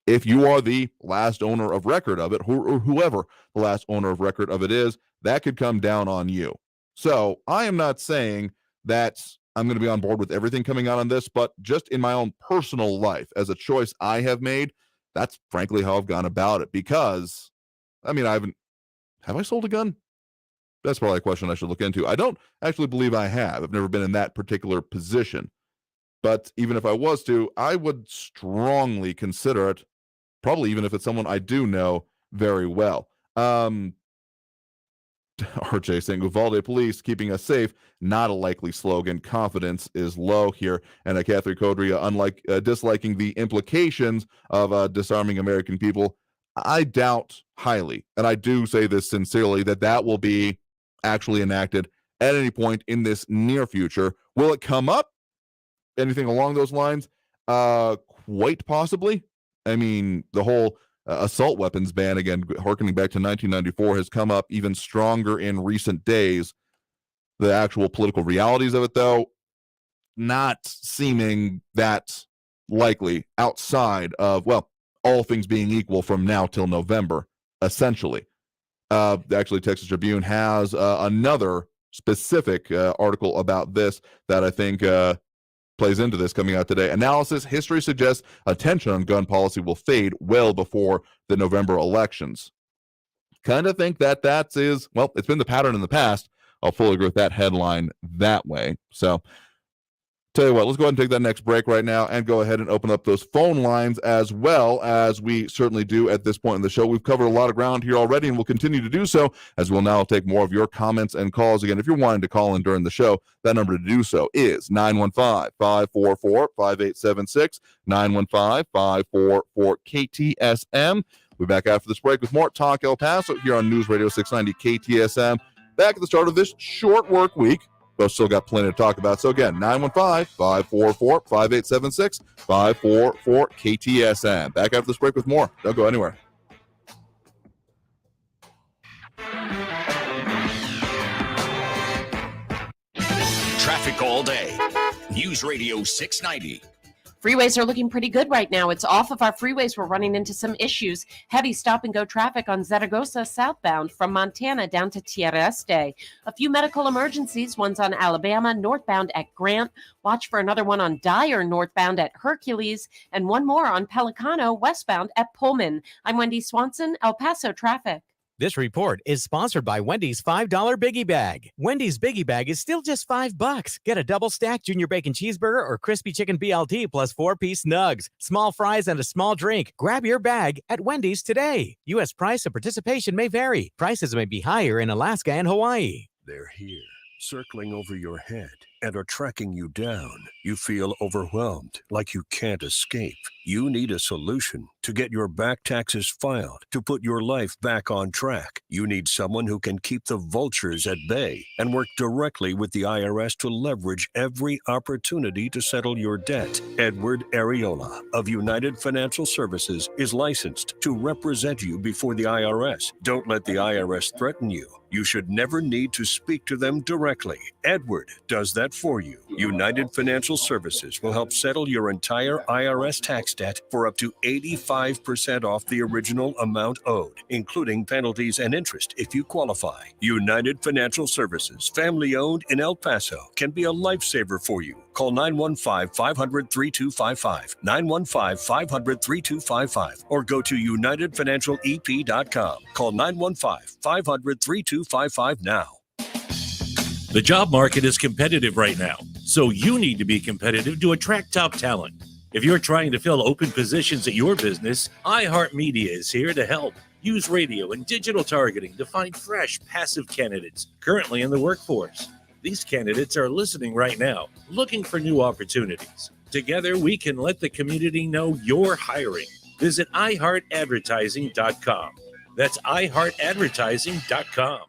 If you are the last owner of record of it, or whoever the last owner of record of it is, that could come down on you. So I am not saying that I'm going to be on board with everything coming out on this, but just in my own personal life, as a choice I have made, that's frankly how I've gone about it. Because, I mean, have I sold a gun? That's probably a question I should look into. I don't actually believe I have. I've never been in that particular position. But even if I was to, I would strongly consider it, probably even if it's someone I do know very well. RJ saying, Uvalde police keeping us safe, not a likely slogan. Confidence is low here. And Catherine Codria, disliking the implications of disarming American people. I doubt highly, and I do say this sincerely, that will be actually enacted at any point in this near future. Will it come up? Anything along those lines? Quite possibly. I mean, the whole assault weapons ban, again, harkening back to 1994, has come up even stronger in recent days. The actual political realities of it, though, not seeming that likely outside of, well, all things being equal from now till November, essentially. Actually, Texas Tribune has another specific article about this that I think plays into this coming out today. Analysis, history suggests attention on gun policy will fade well before the November elections. Kind of think that is, well, it's been the pattern in the past. I'll fully agree with that headline that way. So, tell you what, let's go ahead and take that next break right now and go ahead and open up those phone lines as well, as we certainly do at this point in the show. We've covered a lot of ground here already, and we'll continue to do so, as we'll now take more of your comments and calls. Again, if you're wanting to call in during the show, that number to do so is 915-544-5876, 915-544-KTSM. We'll be back after this break with more Talk El Paso here on News Radio 690 KTSM. Back at the start of this short work week, but still got plenty to talk about. So again, 915-544-5876, 544-KTSM. Back after this break with more. Don't go anywhere. Traffic all day. News Radio 690. Freeways are looking pretty good right now. It's off of our freeways. We're running into some issues. Heavy stop-and-go traffic on Zaragoza southbound from Montana down to Tierra Este. A few medical emergencies. One's on Alabama northbound at Grant. Watch for another one on Dyer northbound at Hercules. And one more on Pelicano westbound at Pullman. I'm Wendy Swanson, El Paso Traffic. This report is sponsored by Wendy's $5 Biggie Bag. Wendy's Biggie Bag is still just $5. Get a double stack junior bacon cheeseburger or crispy chicken BLT plus 4-piece nugs, small fries, and a small drink. Grab your bag at Wendy's today. U.S. price and participation may vary. Prices may be higher in Alaska and Hawaii. They're here, circling over your head, and are tracking you down. You feel overwhelmed, like you can't escape. You need a solution to get your back taxes filed, to put your life back on track. You need someone who can keep the vultures at bay and work directly with the IRS to leverage every opportunity to settle your debt. Edward Areola of United Financial Services is licensed to represent you before the IRS. Don't let the IRS threaten you. You should never need to speak to them directly. Edward does that for you. United Financial Services will help settle your entire IRS tax debt for up to 85% off the original amount owed, including penalties and interest if you qualify. United Financial Services, family owned in El Paso, can be a lifesaver for you. Call 915-500-3255, 915-500-3255, or go to UnitedFinancialEP.com. Call 915-500-3255 now. The job market is competitive right now, so you need to be competitive to attract top talent. If you're trying to fill open positions at your business, iHeartMedia is here to help. Use radio and digital targeting to find fresh, passive candidates currently in the workforce. These candidates are listening right now, looking for new opportunities. Together, we can let the community know you're hiring. Visit iHeartAdvertising.com. That's iHeartAdvertising.com.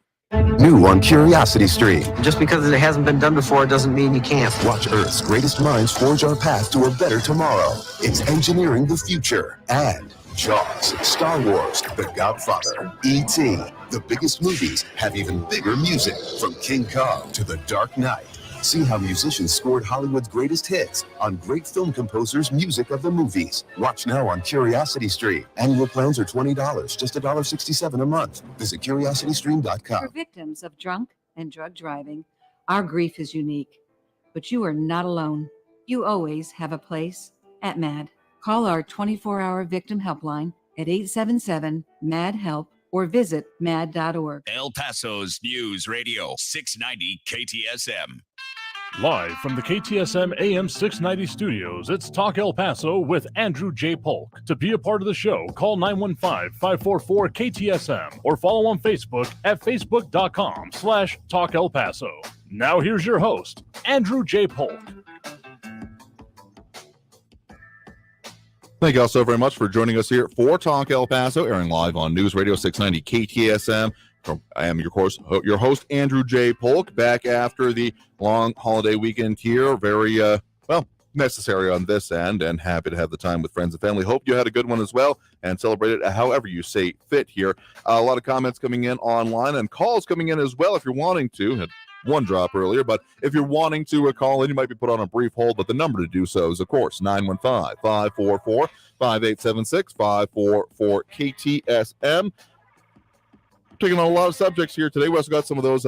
New on Curiosity Stream. Just because it hasn't been done before doesn't mean you can't. Watch Earth's greatest minds forge our path to a better tomorrow. It's engineering the future. And Jaws, Star Wars, The Godfather, E.T. The biggest movies have even bigger music. From King Kong to The Dark Knight. See how musicians scored Hollywood's greatest hits on great film composers' music of the movies. Watch now on Curiosity Stream. Annual plans are $20, just $1.67 a month. Visit CuriosityStream.com. For victims of drunk and drug driving, our grief is unique. But you are not alone. You always have a place at MAD. Call our 24-hour victim helpline at 877-MAD-HELP or visit mad.org. El Paso's News Radio 690 KTSM. Live from the KTSM AM 690 studios, it's Talk El Paso with Andrew J. Polk. To be a part of the show, call 915-544-KTSM or follow on Facebook at facebook.com/Talk El Paso. Now here's your host, Andrew J. Polk. Thank you all so very much for joining us here for Talk El Paso, airing live on News Radio 690 KTSM. I am your host, Andrew J. Polk, back after the long holiday weekend here. Very, necessary on this end, and happy to have the time with friends and family. Hope you had a good one as well, and celebrate it however you say fit here. A lot of comments coming in online, and calls coming in as well if you're wanting to. Had one drop earlier, but if you're wanting to call in, you might be put on a brief hold, but the number to do so is, of course, 915-544-5876, 544-KTSM. Taking on a lot of subjects here today. We also got some of those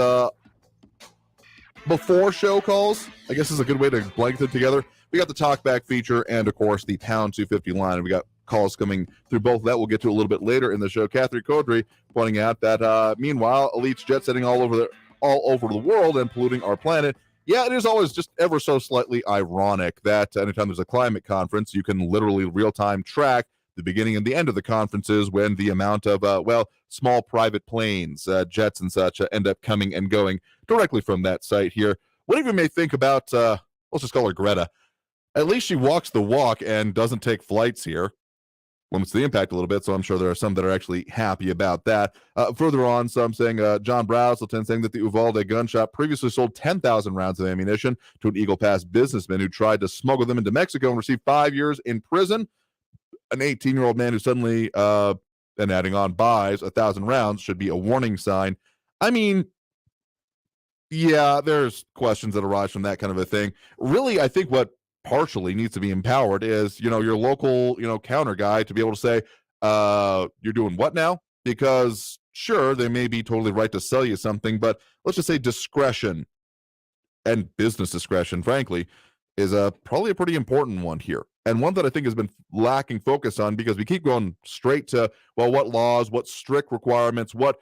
before show calls. I guess is a good way to blanket it together. We got the talkback feature and, of course, the pound 250 line. And we got calls coming through both of that. We'll get to a little bit later in the show. Catherine Codry pointing out that, meanwhile, elites jet setting all over the world and polluting our planet. Yeah, it is always just ever so slightly ironic that anytime there's a climate conference, you can literally real-time track the beginning and the end of the conferences when the amount of, small private planes, jets and such end up coming and going directly from that site here. Whatever you may think about, let's just call her Greta. At least she walks the walk and doesn't take flights here. Limits the impact a little bit, so I'm sure there are some that are actually happy about that. Further on, some saying, John Browselton saying that the Uvalde gun shop previously sold 10,000 rounds of ammunition to an Eagle Pass businessman who tried to smuggle them into Mexico and received 5 years in prison. An 18-year-old man who suddenly, and adding on, buys 1,000 rounds should be a warning sign. I mean, yeah, there's questions that arise from that kind of a thing. Really, I think what partially needs to be empowered is, your local, counter guy to be able to say, you're doing what now? Because sure, they may be totally right to sell you something, but let's just say discretion and business discretion, frankly, is probably a pretty important one here. And one that I think has been lacking focus on because we keep going straight to, well, what laws, what strict requirements, what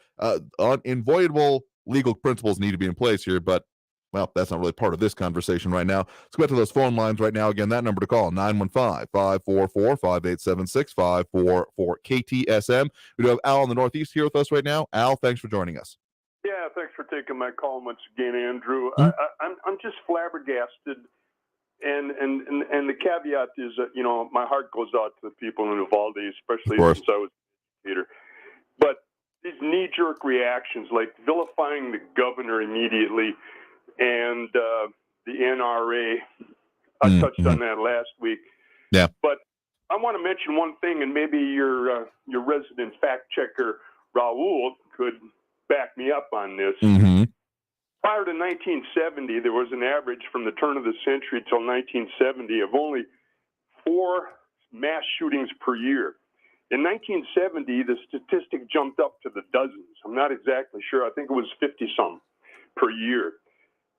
inviolable legal principles need to be in place here. But, well, that's not really part of this conversation right now. Let's go back to those phone lines right now. Again, that number to call, 915-544-5876, 544-KTSM. We do have Al in the Northeast here with us right now. Al, thanks for joining us. Yeah, thanks for taking my call once again, Andrew. I'm just flabbergasted. And the caveat is that, my heart goes out to the people in Uvalde, especially since I was a educator. But these knee-jerk reactions, like vilifying the governor immediately and the NRA, I touched on that last week. Yeah. But I want to mention one thing, and maybe your resident fact checker, Raul, could back me up on this. Prior to 1970, there was an average from the turn of the century till 1970 of only 4 mass shootings per year. In 1970, the statistic jumped up to the dozens. I'm not exactly sure. I think it was 50-some per year.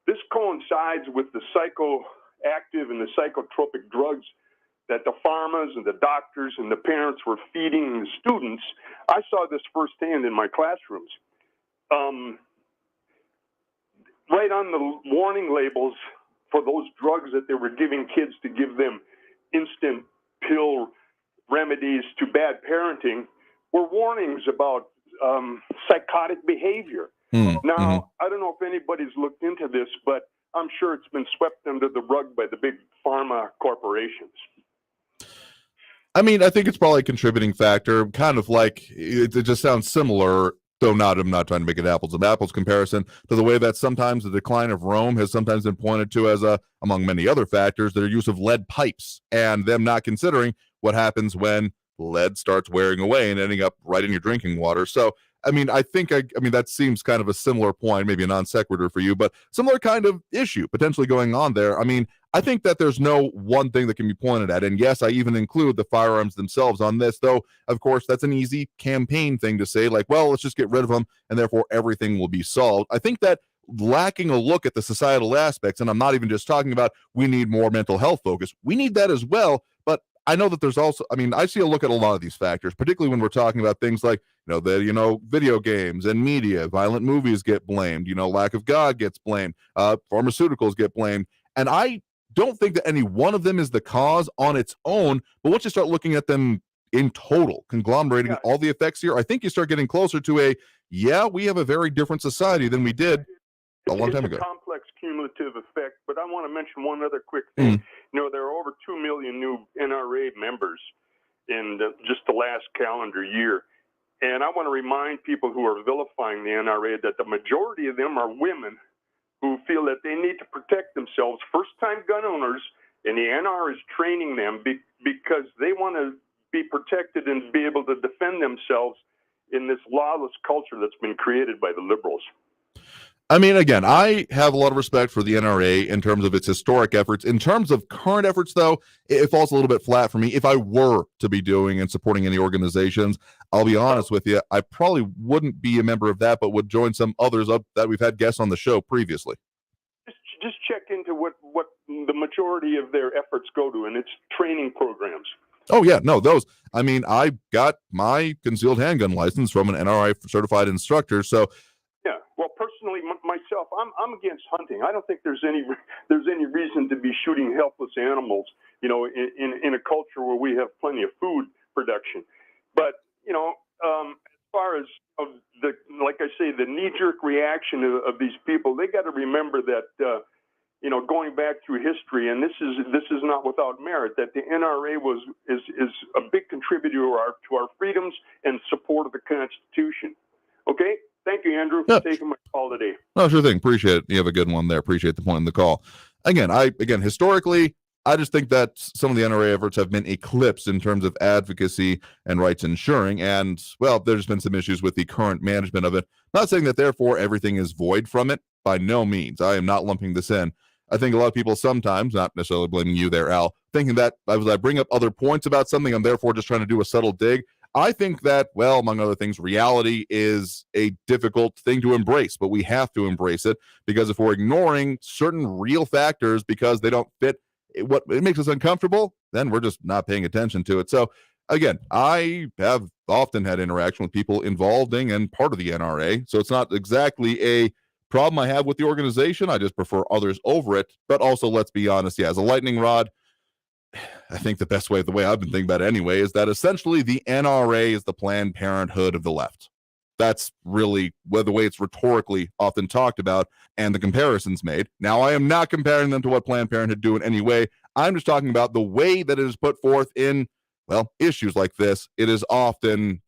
This coincides with the psychoactive and the psychotropic drugs that the pharmas and the doctors and the parents were feeding the students. I saw this firsthand in my classrooms. Right on the warning labels for those drugs that they were giving kids to give them instant pill remedies to bad parenting were warnings about psychotic behavior. Now, I don't know if anybody's looked into this, but I'm sure it's been swept under the rug by the big pharma corporations. I mean, I think it's probably a contributing factor, kind of like it just sounds similar. Though I'm not trying to make an apples and apples comparison to the way that sometimes the decline of Rome has sometimes been pointed to as among many other factors, their use of lead pipes and them not considering what happens when lead starts wearing away and ending up right in your drinking water. So, I mean, I think that seems kind of a similar point, maybe a non sequitur for you, but similar kind of issue potentially going on there. I mean, I think that there's no one thing that can be pointed at. And yes, I even include the firearms themselves on this, though, of course, that's an easy campaign thing to say, like, well, let's just get rid of them and therefore everything will be solved. I think that lacking a look at the societal aspects, and I'm not even just talking about we need more mental health focus. We need that as well. But I know that there's also, I see a look at a lot of these factors, particularly when we're talking about things like, video games and media, violent movies get blamed, lack of God gets blamed, pharmaceuticals get blamed. And I don't think that any one of them is the cause on its own, but once you start looking at them in total, conglomerating all the effects here, I think you start getting closer to we have a very different society than we did a long time ago. It's a complex cumulative effect, but I want to mention one other quick thing. There are over 2 million new NRA members in just the last calendar year. And I want to remind people who are vilifying the NRA that the majority of them are women who feel that they need to protect themselves, first-time gun owners, and the NRA is training them because they want to be protected and be able to defend themselves in this lawless culture that's been created by the liberals. I mean, again, I have a lot of respect for the NRA in terms of its historic efforts. In terms of current efforts, though, it falls a little bit flat for me. If I were to be doing and supporting any organizations, I'll be honest with you, I probably wouldn't be a member of that, but would join some others up that we've had guests on the show previously. Just check into what the majority of their efforts go to, and it's training programs. Oh, yeah, no, those. I mean, I got my concealed handgun license from an NRA certified instructor, so. Yeah, well, personally, myself, I'm against hunting. I don't think there's any reason to be shooting helpless animals, in a culture where we have plenty of food production. But as far as like I say, the knee-jerk reaction of these people, they got to remember that going back through history, and this is not without merit, that the NRA is a big contributor to our freedoms and support of the Constitution. Okay. Thank you, Andrew, for taking my call today. No, sure thing. Appreciate it. You have a good one there. Appreciate the point in the call. Again, historically, I just think that some of the NRA efforts have been eclipsed in terms of advocacy and rights ensuring. And, well, there's been some issues with the current management of it. Not saying that, therefore, everything is void from it. By no means. I am not lumping this in. I think a lot of people sometimes, not necessarily blaming you there, Al, thinking that as I bring up other points about something, I'm therefore just trying to do a subtle dig. I think that, well, among other things, reality is a difficult thing to embrace, but we have to embrace it, because if we're ignoring certain real factors because they don't fit what it makes us uncomfortable, then we're just not paying attention to it. So again, I have often had interaction with people involving and part of the NRA, so it's not exactly a problem I have with the organization. I just prefer others over it. But also, let's be honest, yeah, as a lightning rod, I think the way I've been thinking about it anyway, is that essentially the NRA is the Planned Parenthood of the left. That's really the way it's rhetorically often talked about and the comparisons made. Now, I am not comparing them to what Planned Parenthood do in any way. I'm just talking about the way that it is put forth in, well, issues like this. It is often,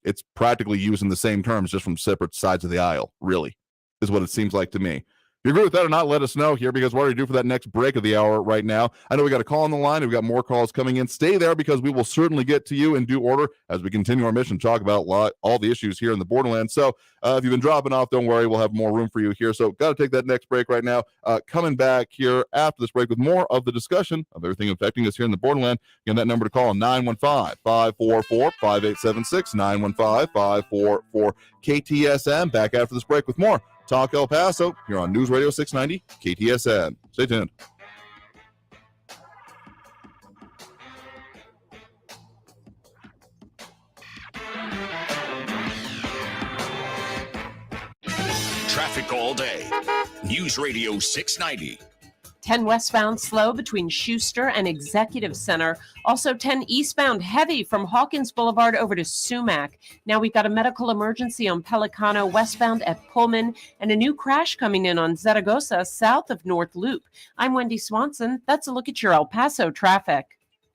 it's practically used in the same terms, just from separate sides of the aisle, really, is what it seems like to me. If you agree with that or not, let us know here, because what are you due for that next break of the hour right now? I know we got a call on the line. We've got more calls coming in. Stay there, because we will certainly get to you in due order as we continue our mission to talk about all the issues here in the borderland. So if you've been dropping off, don't worry. We'll have more room for you here. So got to take that next break right now. Coming back here after this break with more of the discussion of everything affecting us here in the borderland. Again, that number to call, 915-544-5876, 915-544-KTSM. Back after this break with more Talk El Paso here on News Radio 690 KTSM. Stay tuned. Traffic all day. News Radio 690. 10 westbound slow between Schuster and Executive Center. Also 10 eastbound heavy from Hawkins Boulevard over to Sumac. Now we've got a medical emergency on Pelicano westbound at Pullman, and a new crash coming in on Zaragoza south of North Loop. I'm Wendy Swanson. That's a look at your El Paso traffic.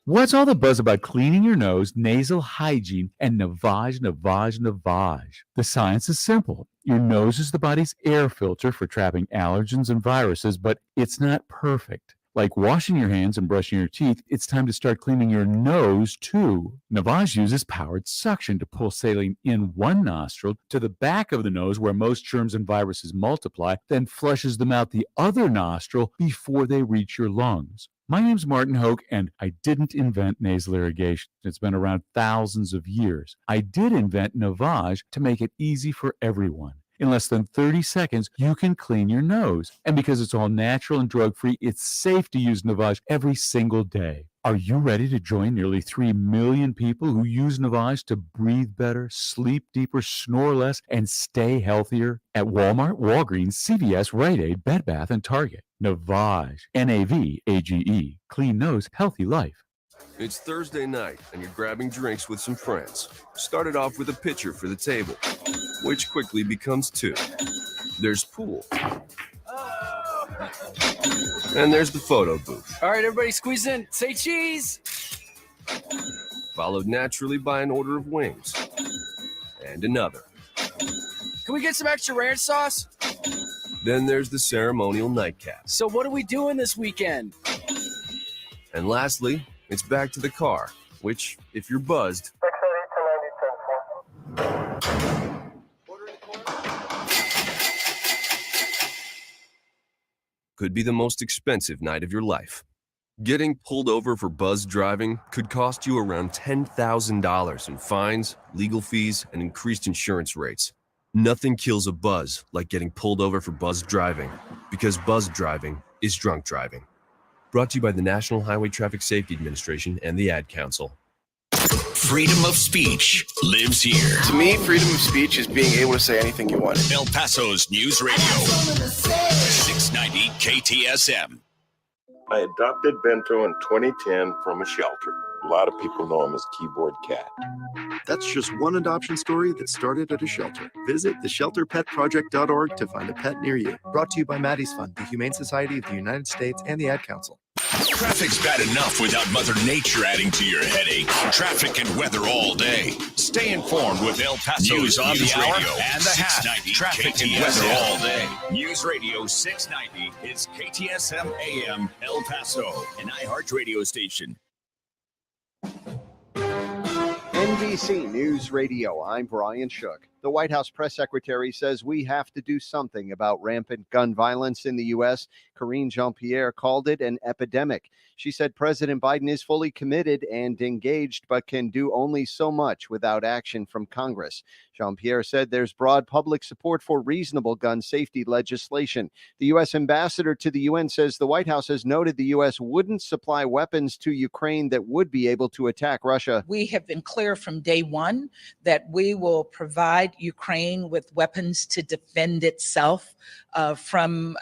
What's all the buzz about cleaning your nose, nasal hygiene, and Navage? The science is simple. Your nose is the body's air filter for trapping allergens and viruses, but it's not perfect. Like washing your hands and brushing your teeth, it's time to start cleaning your nose too. Navage uses powered suction to pull saline in one nostril to the back of the nose where most germs and viruses multiply, then flushes them out the other nostril before they reach your lungs. My name's Martin Hoke, and I didn't invent nasal irrigation. It's been around thousands of years. I did invent Navage to make it easy for everyone. In less than 30 seconds, you can clean your nose. And because it's all natural and drug-free, it's safe to use Navage every single day. Are you ready to join nearly 3 million people who use Navage to breathe better, sleep deeper, snore less, and stay healthier? At Walmart, Walgreens, CVS, Rite Aid, Bed Bath, and Target. Navage. N-A-V-A-G-E. Clean nose, healthy life. It's Thursday night, and you're grabbing drinks with some friends. Started off with a pitcher for the table, which quickly becomes 2. There's pool. And there's the photo booth. All right, everybody squeeze in. Say cheese. Followed naturally by an order of wings. And another. Can we get some extra ranch sauce? Then there's the ceremonial nightcap. So what are we doing this weekend? And lastly, it's back to the car, which, if you're buzzed, could be the most expensive night of your life. Getting pulled over for buzz driving could cost you around $10,000 in fines, legal fees, and increased insurance rates. Nothing kills a buzz like getting pulled over for buzz driving, because buzz driving is drunk driving. Brought to you by the National Highway Traffic Safety Administration and the Ad Council. Freedom of speech lives here. To me, freedom of speech is being able to say anything you want. El Paso's News Radio 690 KTSM. I adopted Bento in 2010 from a shelter. A lot of people know him as Keyboard Cat. That's just one adoption story that started at a shelter. Visit theshelterpetproject.org to find a pet near you. Brought to you by Maddie's Fund, the Humane Society of the United States, and the Ad Council. Traffic's bad enough without Mother Nature adding to your headache. Traffic and weather all day. Stay informed with El Paso's News on the Hour and the Hat. Traffic and weather all day. News Radio 690 is KTSM AM El Paso, an iHeart radio station. NBC News Radio, I'm Brian Shook. The White House press secretary says we have to do something about rampant gun violence in the U.S. Karine Jean-Pierre called it an epidemic. She said President Biden is fully committed and engaged, but can do only so much without action from Congress. Jean-Pierre said there's broad public support for reasonable gun safety legislation. The U.S. ambassador to the UN says the White House has noted the U.S. wouldn't supply weapons to Ukraine that would be able to attack Russia. We have been clear from day one that we will provide Ukraine with weapons to defend itself from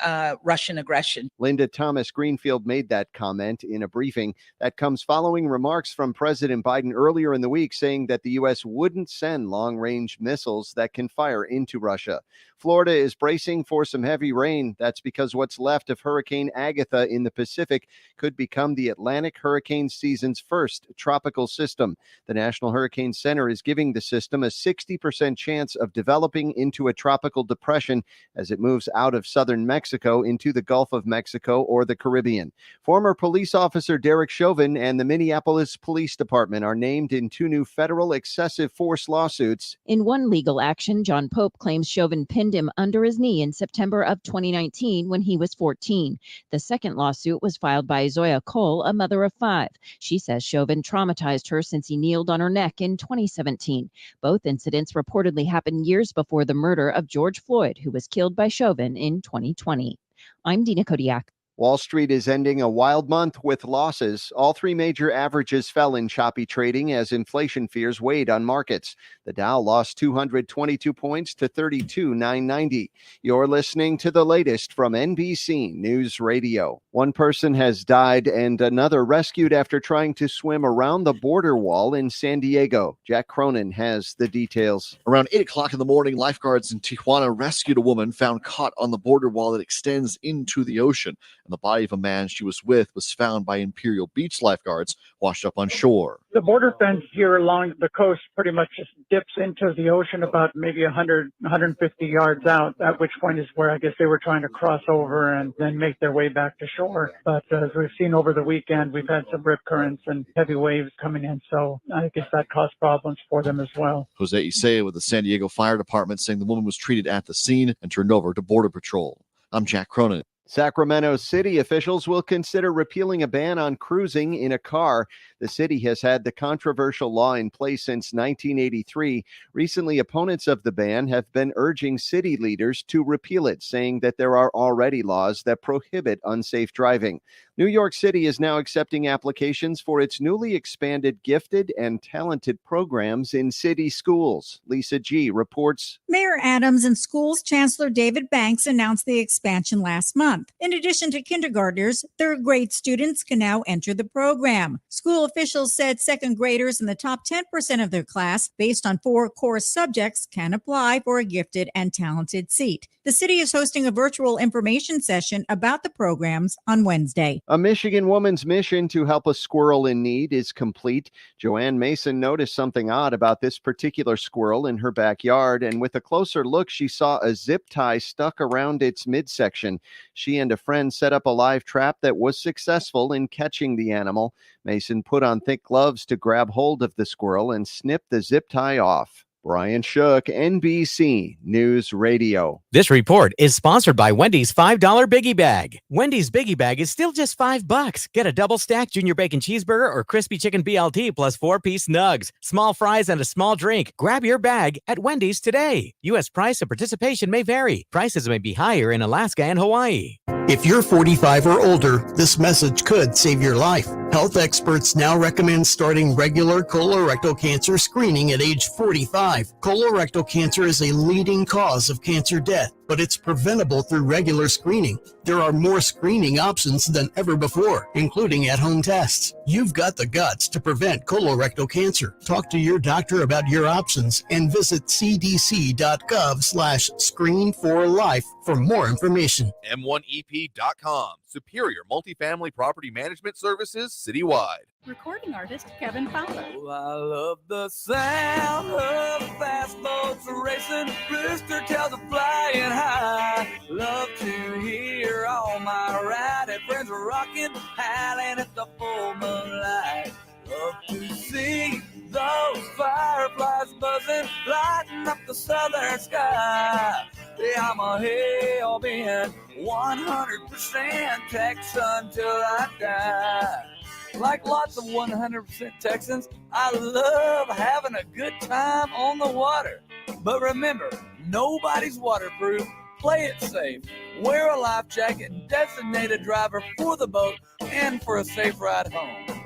Russian aggression. Linda Thomas Greenfield made that comment in a briefing that comes following remarks from President Biden earlier in the week saying that the U.S. wouldn't send long-range missiles that can fire into Russia. Florida is bracing for some heavy rain. That's because what's left of Hurricane Agatha in the Pacific could become the Atlantic hurricane season's first tropical system. The National Hurricane Center is giving the system a 60% chance of developing into a tropical depression as it moves out of southern Mexico into the Gulf of Mexico or the Caribbean. Former police officer Derek Chauvin and the Minneapolis Police Department are named in 2 new federal excessive force lawsuits. In one legal action, John Pope claims Chauvin pinned him under his knee in September of 2019 when he was 14. The second lawsuit was filed by Zoya Cole, a mother of 5. She says Chauvin traumatized her since he kneeled on her neck in 2017. Both incidents reportedly happened years before the murder of George Floyd, who was killed by Chauvin in 2020. I'm Dina Kodiak. Wall Street is ending a wild month with losses. All 3 major averages fell in choppy trading as inflation fears weighed on markets. The Dow lost 222 points to 32,990. You're listening to the latest from NBC News Radio. One person has died and another rescued after trying to swim around the border wall in San Diego. Jack Cronin has the details. Around 8 o'clock in the morning, lifeguards in Tijuana rescued a woman found caught on the border wall that extends into the ocean. And the body of a man she was with was found by Imperial Beach lifeguards washed up on shore. The border fence here along the coast pretty much just dips into the ocean about maybe 100, 150 yards out, at which point is where I guess they were trying to cross over and then make their way back to shore. But as we've seen over the weekend, we've had some rip currents and heavy waves coming in, so I guess that caused problems for them as well. Jose Isea with the San Diego Fire Department saying the woman was treated at the scene and turned over to Border Patrol. I'm Jack Cronin. Sacramento city officials will consider repealing a ban on cruising in a car. The city has had the controversial law in place since 1983. Recently, opponents of the ban have been urging city leaders to repeal it, saying that there are already laws that prohibit unsafe driving. New York City is now accepting applications for its newly expanded gifted and talented programs in city schools. Lisa G. reports. Mayor Adams and schools Chancellor David Banks announced the expansion last month. In addition to kindergartners, third grade students can now enter the program. School officials said second graders in the top 10% of their class, based on 4 core subjects, can apply for a gifted and talented seat. The city is hosting a virtual information session about the programs on Wednesday. A Michigan woman's mission to help a squirrel in need is complete. Joanne Mason noticed something odd about this particular squirrel in her backyard, and with a closer look, she saw a zip tie stuck around its midsection. She and a friend set up a live trap that was successful in catching the animal. Mason put on thick gloves to grab hold of the squirrel and snip the zip tie off. Brian Shook, NBC News Radio. This report is sponsored by Wendy's $5 Biggie Bag. Wendy's Biggie Bag is still just $5. Get a double stack junior bacon cheeseburger or crispy chicken BLT plus 4-piece nugs, small fries, and a small drink. Grab your bag at Wendy's today. U.S. price and participation may vary. Prices may be higher in Alaska and Hawaii. If you're 45 or older, this message could save your life. Health experts now recommend starting regular colorectal cancer screening at age 45. Colorectal cancer is a leading cause of cancer death, but it's preventable through regular screening. There are more screening options than ever before, including at-home tests. You've got the guts to prevent colorectal cancer. Talk to your doctor about your options and visit cdc.gov/screen4life for more information. M1EP.com. Superior multifamily property management services citywide. Recording artist Kevin Fowler. Oh, I love the sound of fast boats racing, rooster tails are flying high. Love to hear all my riding friends rocking, howling at the full moonlight. Love to see those fireflies buzzing, lighting up the southern sky. Yeah, I'm a hell-bent 100% Texan till I die. Like lots of 100% Texans, I love having a good time on the water. But remember, nobody's waterproof. Play it safe. Wear a life jacket and designate a driver for the boat and for a safe ride home.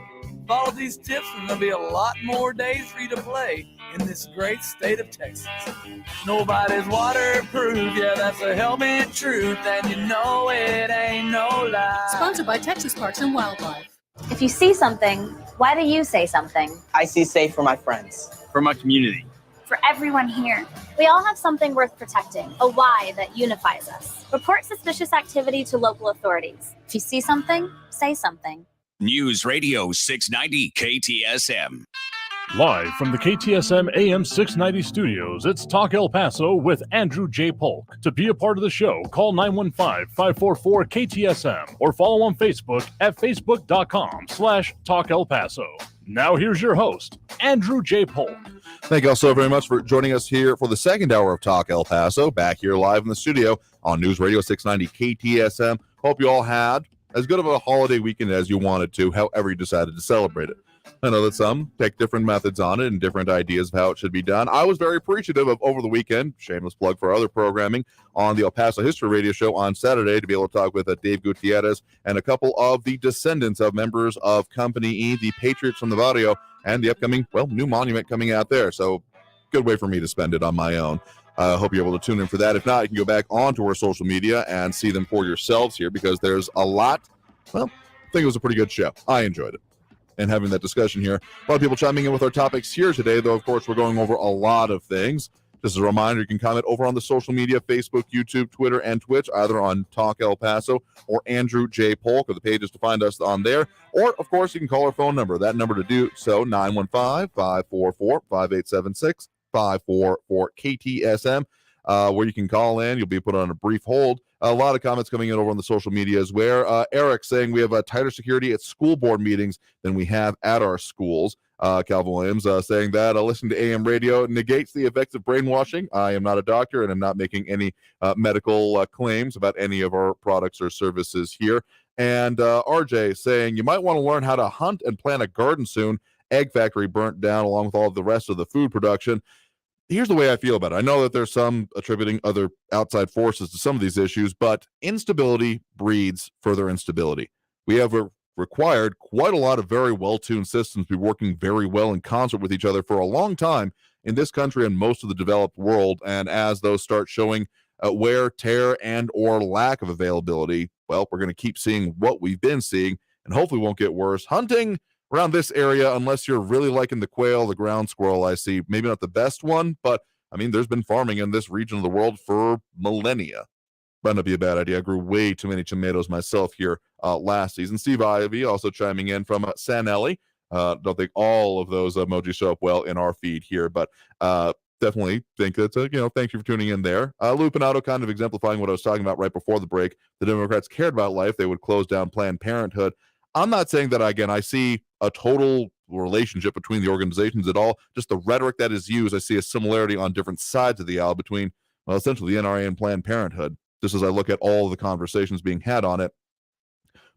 Follow these tips and there'll be a lot more days for you to play in this great state of Texas. Nobody's waterproof, yeah, that's a hell-bent truth, and you know it ain't no lie. Sponsored by Texas Parks and Wildlife. If you see something, why do you say something? I see safe for my friends. For my community. For everyone here. We all have something worth protecting, a why that unifies us. Report suspicious activity to local authorities. If you see something, say something. News Radio 690 KTSM. Live from the KTSM AM 690 studios, it's Talk El Paso with Andrew J. Polk. To be a part of the show, call 915-544-KTSM or follow on Facebook at facebook.com/Talk El Paso. Now here's your host, Andrew J. Polk. Thank you all so very much for joining us here for the second hour of Talk El Paso, back here live in the studio on News Radio 690 KTSM. Hope you all had as good of a holiday weekend as you wanted to, however you decided to celebrate it. I know that some take different methods on it and different ideas of how it should be done. I was very appreciative of over the weekend, shameless plug for other programming, on the El Paso History Radio Show on Saturday to be able to talk with Dave Gutierrez and a couple of the descendants of members of Company E, the Patriots from the Barrio, and the upcoming, new monument coming out there. So good way for me to spend it on my own. I hope you're able to tune in for that. If not, you can go back onto our social media and see them for yourselves here because there's a lot. Well, I think it was a pretty good show. I enjoyed it. And having that discussion here. A lot of people chiming in with our topics here today, though, of course, we're going over a lot of things. Just as a reminder, you can comment over on the social media, Facebook, YouTube, Twitter, and Twitch, either on Talk El Paso or Andrew J. Polk, or the pages to find us on there. Or, of course, you can call our phone number. That number to do so, 915-544-5876, 544-KTSM, where you can call in. You'll be put on a brief hold. A lot of comments coming in over on the social medias where Eric saying we have tighter security at school board meetings than we have at our schools. Calvin Williams saying that listening to AM radio negates the effects of brainwashing. I am not a doctor and I'm not making any medical claims about any of our products or services here. And RJ saying you might want to learn how to hunt and plant a garden soon. Egg factory burnt down along with all of the rest of the food production. Here's the way I feel about it. I know that there's some attributing other outside forces to some of these issues, but instability breeds further instability. We have required quite a lot of very well-tuned systems be working very well in concert with each other for a long time in this country and most of the developed world. And as those start showing wear, tear, and or lack of availability, well, we're going to keep seeing what we've been seeing and hopefully won't get worse. Hunting around this area, unless you're really liking the quail, the ground squirrel, I see maybe not the best one, but I mean, there's been farming in this region of the world for millennia. Might not be a bad idea. I grew way too many tomatoes myself here last season. Steve Ivy also chiming in from Sanelli. Don't think all of those emojis show up well in our feed here, but definitely think that, thank you for tuning in there. Lupinato kind of exemplifying what I was talking about right before the break. The Democrats cared about life. They would close down Planned Parenthood. I'm not saying that, again, I see a total relationship between the organizations at all. Just the rhetoric that is used, I see a similarity on different sides of the aisle between, well, essentially the NRA and Planned Parenthood, just as I look at all of the conversations being had on it.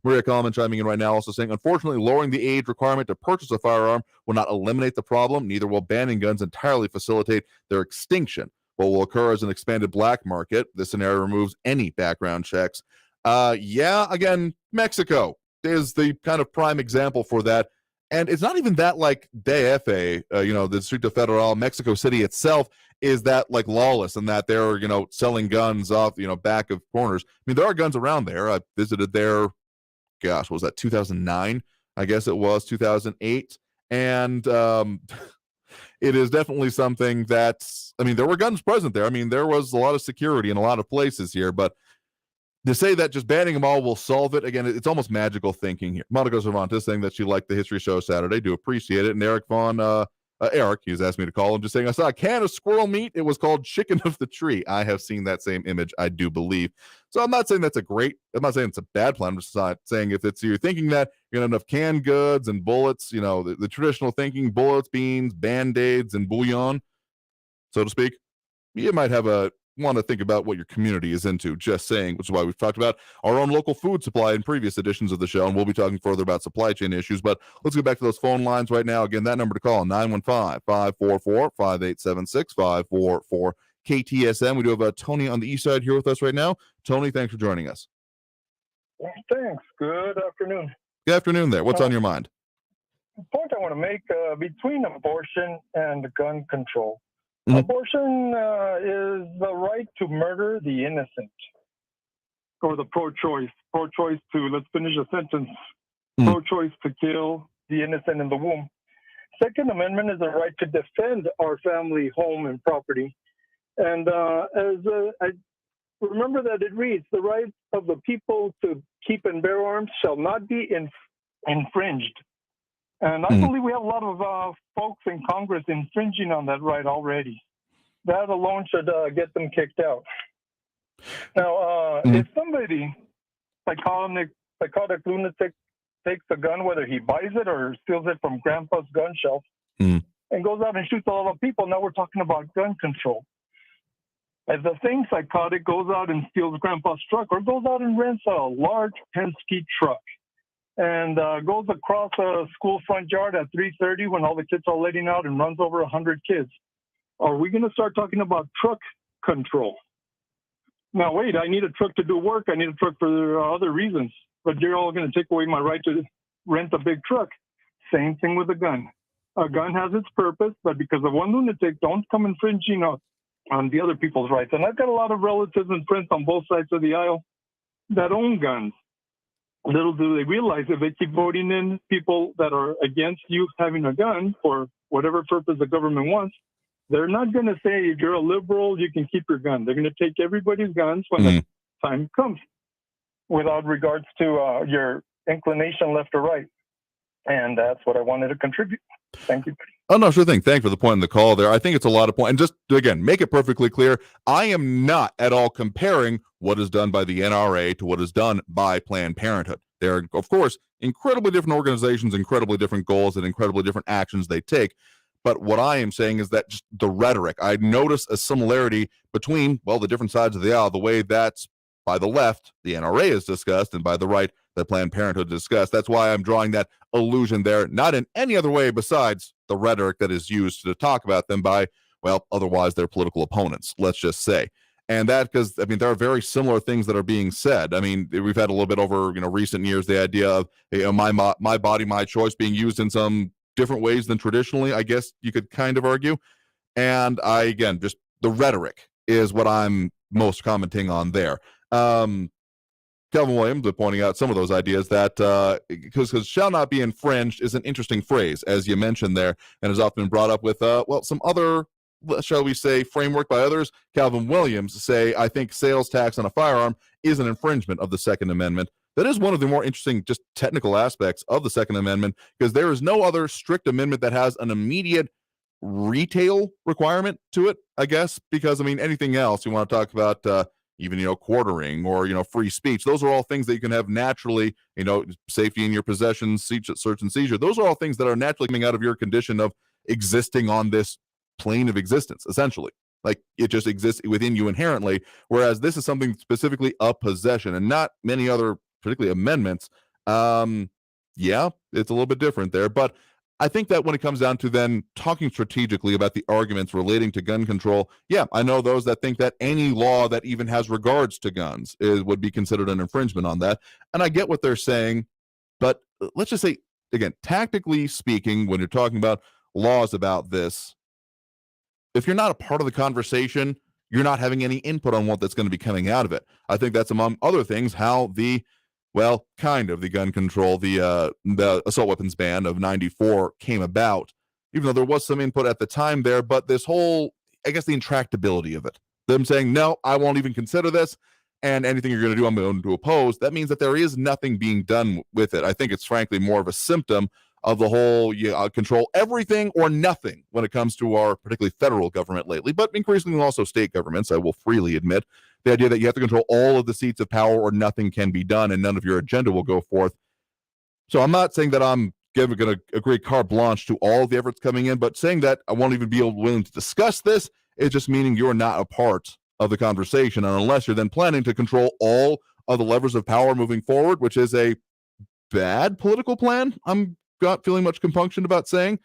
Maria Coleman chiming in right now also saying, unfortunately, lowering the age requirement to purchase a firearm will not eliminate the problem. Neither will banning guns entirely facilitate their extinction. What will occur is an expanded black market. This scenario removes any background checks. Again, Mexico is the kind of prime example for that. And it's not even that like DF, the Distrito Federal, Mexico City itself is that like lawless and that they're, selling guns off, back of corners. I mean, there are guns around there. I visited there, what was that, 2009? I guess it was 2008. And it is definitely something that's, there were guns present there. There was a lot of security in a lot of places here, but to say that just banning them all will solve it, again, it's almost magical thinking here. Monica Cervantes saying that she liked the history show Saturday. Do appreciate it. And Eric Vaughn Eric, he's asked me to call him, just saying, I saw a can of squirrel meat. It was called chicken of the tree. I have seen that same image, I do believe. So I'm not saying I'm not saying it's a bad plan. I'm just not saying if you're thinking that you're going to have enough canned goods and bullets, the traditional thinking, bullets, beans, Band-Aids, and bouillon, so to speak, you might want to think about what your community is into, just saying, which is why we've talked about our own local food supply in previous editions of the show, and we'll be talking further about supply chain issues. But let's get back to those phone lines right now. Again, that number to call, 915-544-5876, 544-KTSM. We do have Tony on the east side here with us right now. Tony, thanks for joining us. Thanks. Good afternoon. Good afternoon there. What's on your mind? The point I want to make between abortion and gun control. Mm-hmm. Abortion is the right to murder the innocent, or the pro-choice to, let's finish a sentence, pro-choice to kill the innocent in the womb. Second Amendment is the right to defend our family, home, and property. And I remember that it reads, the right of the people to keep and bear arms shall not be infringed. And I believe we have a lot of folks in Congress infringing on that right already. That alone should get them kicked out. Now, if somebody, psychotic lunatic, takes a gun, whether he buys it or steals it from grandpa's gun shelf, and goes out and shoots a lot of people, now we're talking about gun control. If the same psychotic goes out and steals grandpa's truck, or goes out and rents a large Penske truck, and goes across a school front yard at 3:30 when all the kids are letting out and runs over 100 kids, are we going to start talking about truck control? Now, wait, I need a truck to do work. I need a truck for other reasons. But you're all going to take away my right to rent a big truck. Same thing with a gun. A gun has its purpose, but because of one lunatic, don't come infringing on the other people's rights. And I've got a lot of relatives and friends on both sides of the aisle that own guns. Little do they realize if they keep voting in people that are against you having a gun for whatever purpose the government wants, they're not going to say, if you're a liberal, you can keep your gun. They're going to take everybody's guns when the time comes, without regards to your inclination left or right. And that's what I wanted to contribute. Thank you. Oh, no, sure thing. Thank you for the point in the call there. I think it's a lot of points. And just, again, make it perfectly clear, I am not at all comparing what is done by the NRA to what is done by Planned Parenthood. They're, of course, incredibly different organizations, incredibly different goals, and incredibly different actions they take. But what I am saying is that just the rhetoric, I notice a similarity between, well, the different sides of the aisle, the way that's by the left, the NRA is discussed, and by the right, that Planned Parenthood is discussed. That's why I'm drawing that allusion there, not in any other way besides the rhetoric that is used to talk about them by, well, otherwise their political opponents, let's just say. And that, because, I mean, there are very similar things that are being said. I mean, we've had a little bit over, recent years, the idea of, my body, my choice being used in some different ways than traditionally, I guess you could kind of argue. And again, just the rhetoric is what I'm most commenting on there. Calvin Williams pointing out some of those ideas that because shall not be infringed is an interesting phrase, as you mentioned there, and has often been brought up with, some other, shall we say, framework by others. Calvin Williams say, I think sales tax on a firearm is an infringement of the Second Amendment. That is one of the more interesting, just technical aspects of the Second Amendment, because there is no other strict amendment that has an immediate retail requirement to it, I guess, because, I mean, anything else you want to talk about, even, quartering or, free speech, those are all things that you can have naturally, safety in your possession, search and seizure. Those are all things that are naturally coming out of your condition of existing on this plane of existence, essentially. Like, it just exists within you inherently, whereas this is something specifically a possession and not many other, particularly amendments. Yeah, it's a little bit different there, but I think that when it comes down to then talking strategically about the arguments relating to gun control, yeah, I know those that think that any law that even has regards to guns would be considered an infringement on that. And I get what they're saying, but let's just say, again, tactically speaking, when you're talking about laws about this, if you're not a part of the conversation, you're not having any input on what that's going to be coming out of it. I think that's, among other things, how the gun control, the assault weapons ban of 94 came about, even though there was some input at the time there, but this whole, I guess, the intractability of it, them saying, no, I won't even consider this, and anything you're going to do, I'm going to oppose, that means that there is nothing being done with it. I think it's frankly more of a symptom of the whole control everything or nothing when it comes to our particularly federal government lately, but increasingly also state governments, I will freely admit. The idea that you have to control all of the seats of power or nothing can be done and none of your agenda will go forth. So I'm not saying that I'm going to agree carte blanche to all of the efforts coming in, but saying that I won't even be willing to discuss this is just meaning you're not a part of the conversation. And unless you're then planning to control all of the levers of power moving forward, which is a bad political plan, I'm not feeling much compunction about saying,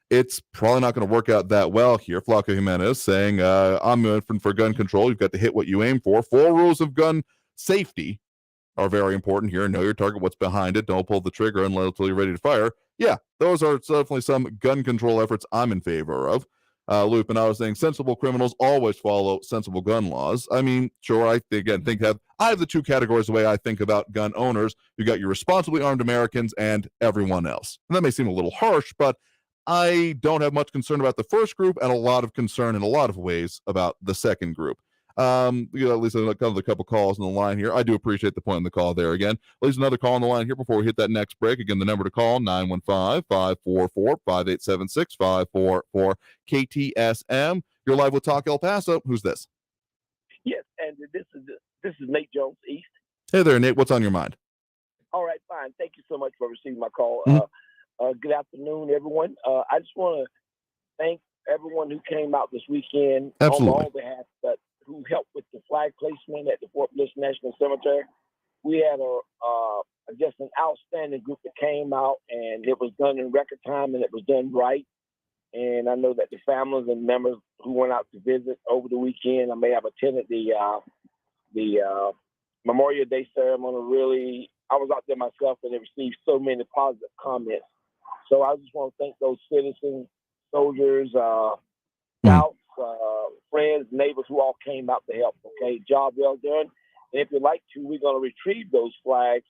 it's probably not going to work out that well here. Flaco Jimenez saying, I'm for gun control. You've got to hit what you aim for. 4 rules of gun safety are very important here. Know your target, what's behind it. Don't pull the trigger until you're ready to fire. Yeah, those are definitely some gun control efforts I'm in favor of. Loop and I was saying sensible criminals always follow sensible gun laws. I mean, sure, I have the 2 categories the way I think about gun owners. You got your responsibly armed Americans and everyone else. And that may seem a little harsh, but I don't have much concern about the first group and a lot of concern in a lot of ways about the second group. We got at least a couple calls on the line here. I do appreciate the point on the call there again. At least another call on the line here before we hit that next break. Again, the number to call, 915-544-5876, 544-KTSM. You're live with Talk El Paso. Who's this? Yes, and this is Nate Jones East. Hey there, Nate. What's on your mind? All right, fine. Thank you so much for receiving my call. Mm-hmm. Good afternoon, everyone. I just want to thank everyone who came out this weekend Absolutely. on my own behalf, but who helped with the flag placement at the Fort Bliss National Cemetery. We had just an outstanding group that came out, and it was done in record time, and it was done right. And I know that the families and members who went out to visit over the weekend, I may have attended the Memorial Day ceremony. I was out there myself, and it received so many positive comments. So I just want to thank those citizens, soldiers, scouts, friends, neighbors who all came out to help. Okay, job well done. And if you'd like to, we're going to retrieve those flags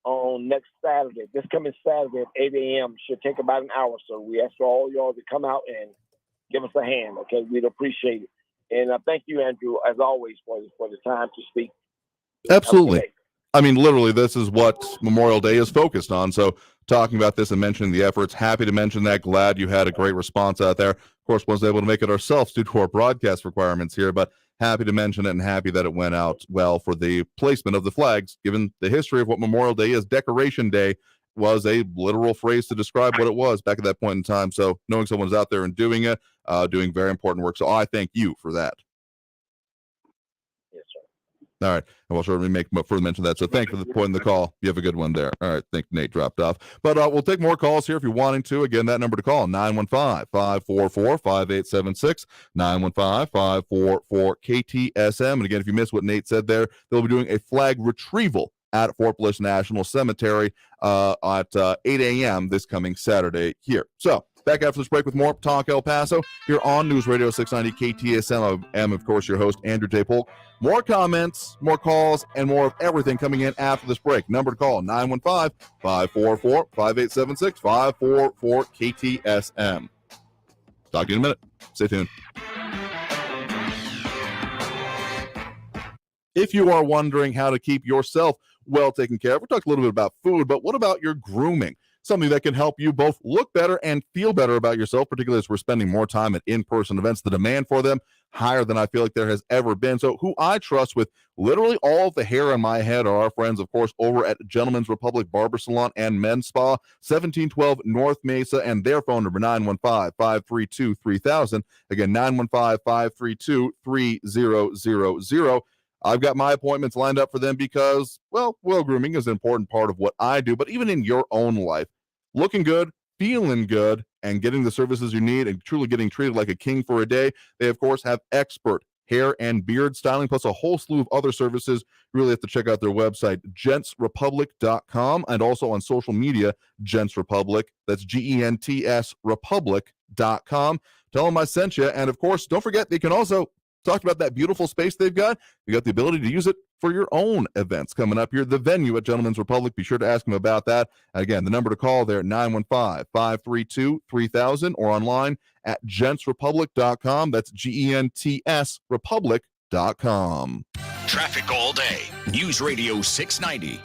on next Saturday. This coming Saturday at 8 a.m. Should take about an hour. So we ask for all y'all to come out and give us a hand. Okay, we'd appreciate it. And thank you, Andrew, as always, for the time to speak. Absolutely. I mean, literally, this is what Memorial Day is focused on. So talking about this and mentioning the efforts, happy to mention that. Glad you had a great response out there. Of course, wasn't able to make it ourselves due to our broadcast requirements here, but happy to mention it and happy that it went out well for the placement of the flags, given the history of what Memorial Day is. Decoration Day was a literal phrase to describe what it was back at that point in time. So knowing someone's out there and doing it, doing very important work. So I thank you for that. All right. And we'll certainly make further mention of that. So thank you for the point in the call. You have a good one there. All right. I think Nate dropped off. But we'll take more calls here if you're wanting to. Again, that number to call, 915-544-5876, 915-544-KTSM. And again, if you missed what Nate said there, they'll be doing a flag retrieval at Fort Bliss National Cemetery at 8 a.m. this coming Saturday here. So back after this break with more Talk El Paso here on News Radio 690 KTSM. I am, of course, your host, Andrew J. Polk. More comments, more calls, and more of everything coming in after this break. Number to call, 915-544-5876, 544-KTSM. Talk to you in a minute. Stay tuned. If you are wondering how to keep yourself well taken care of, we talked a little bit about food, but what about your grooming? Something that can help you both look better and feel better about yourself, particularly as we're spending more time at in-person events. The demand for them higher than I feel like there has ever been. So who I trust with literally all of the hair on my head are our friends, of course, over at Gentleman's Republic Barber Salon and Men's Spa, 1712 North Mesa, and their phone number, 915-532-3000. Again, 915-532-3000. I've got my appointments lined up for them because, well, grooming is an important part of what I do. But even in your own life, looking good, feeling good, and getting the services you need and truly getting treated like a king for a day, they, of course, have expert hair and beard styling, plus a whole slew of other services. You really have to check out their website, gentsrepublic.com, and also on social media, Gents Republic. That's GENTS Republic.com. Tell them I sent you. And, of course, don't forget, they can also talk about that beautiful space they've got. You got the ability to use it for your own events coming up here. The venue at Gentleman's Republic. Be sure to ask them about that. Again, the number to call there, 915-532-3000, or online at gentsrepublic.com. That's GENTS Republic.com. Traffic all day. News Radio 690.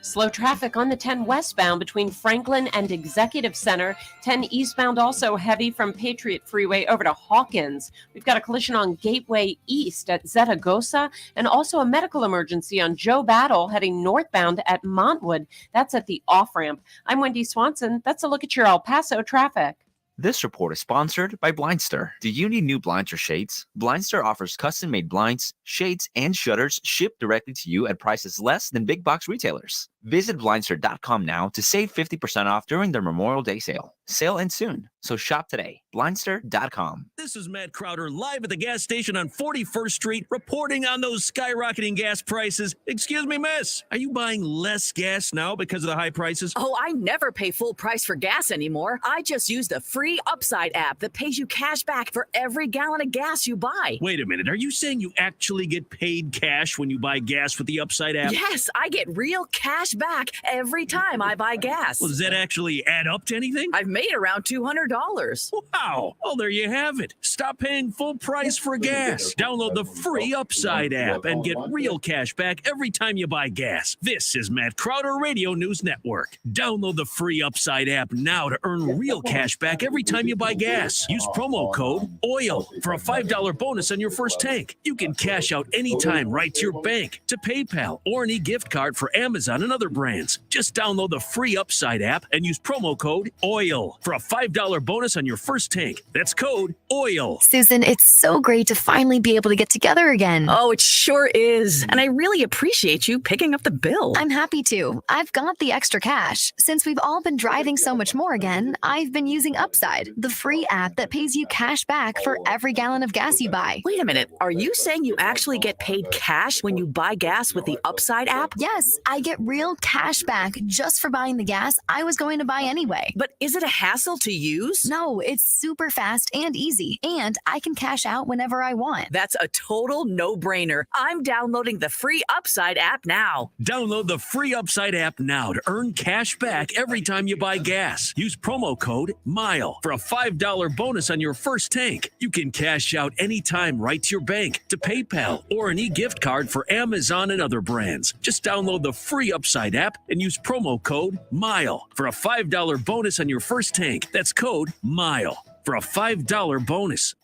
Slow traffic on the 10 westbound between Franklin and Executive Center. 10 eastbound also heavy from Patriot Freeway over to Hawkins. We've got a collision on Gateway East at Zaragoza and also a medical emergency on Joe Battle heading northbound at Montwood. That's at the off-ramp. I'm Wendy Swanson. That's a look at your El Paso traffic. This report is sponsored by Blindster. Do you need new blinds or shades? Blindster offers custom-made blinds, shades, and shutters shipped directly to you at prices less than big box retailers. Visit Blindster.com now to save 50% off during their Memorial Day sale. Sale ends soon, so shop today. Blindster.com. This is Matt Crowder live at the gas station on 41st Street reporting on those skyrocketing gas prices. Excuse me, miss, are you buying less gas now because of the high prices? Oh, I never pay full price for gas anymore. I just use the free Upside app that pays you cash back for every gallon of gas you buy. Wait a minute, are you saying you actually get paid cash when you buy gas with the Upside app? Yes, I get real cash back every time I buy gas. Well, does that actually add up to anything? I've made around $200. Wow. Well, there you have it. Stop paying full price for gas. Download the free Upside app and get real cash back every time you buy gas. This is Matt Crowder Radio News Network. Download the free Upside app now to earn real cash back every time you buy gas. Use promo code OIL for a $5 bonus on your first tank. You can cash out anytime right to your bank, to PayPal, or an e-gift card for Amazon and other brands. Just download the free Upside app and use promo code OIL for a $5 bonus on your first tank. That's code OIL. Susan, it's so great to finally be able to get together again. Oh, it sure is. And I really appreciate you picking up the bill. I'm happy to. I've got the extra cash. Since we've all been driving so much more again, I've been using Upside, the free app that pays you cash back for every gallon of gas you buy. Wait a minute. Are you saying you actually get paid cash when you buy gas with the Upside app? Yes, I get real cash back just for buying the gas I was going to buy anyway. But is it a hassle to use? No, it's super fast and easy, and I can cash out whenever I want. That's a total no-brainer. I'm downloading the free Upside app now. Download the free Upside app now to earn cash back every time you buy gas. Use promo code MILE for a $5 bonus on your first tank. You can cash out anytime right to your bank, to PayPal, or an e-gift card for Amazon and other brands. Just download the free Upside app and use promo code MILE for a $5 bonus on your first tank. That's code MILE for a $5 bonus.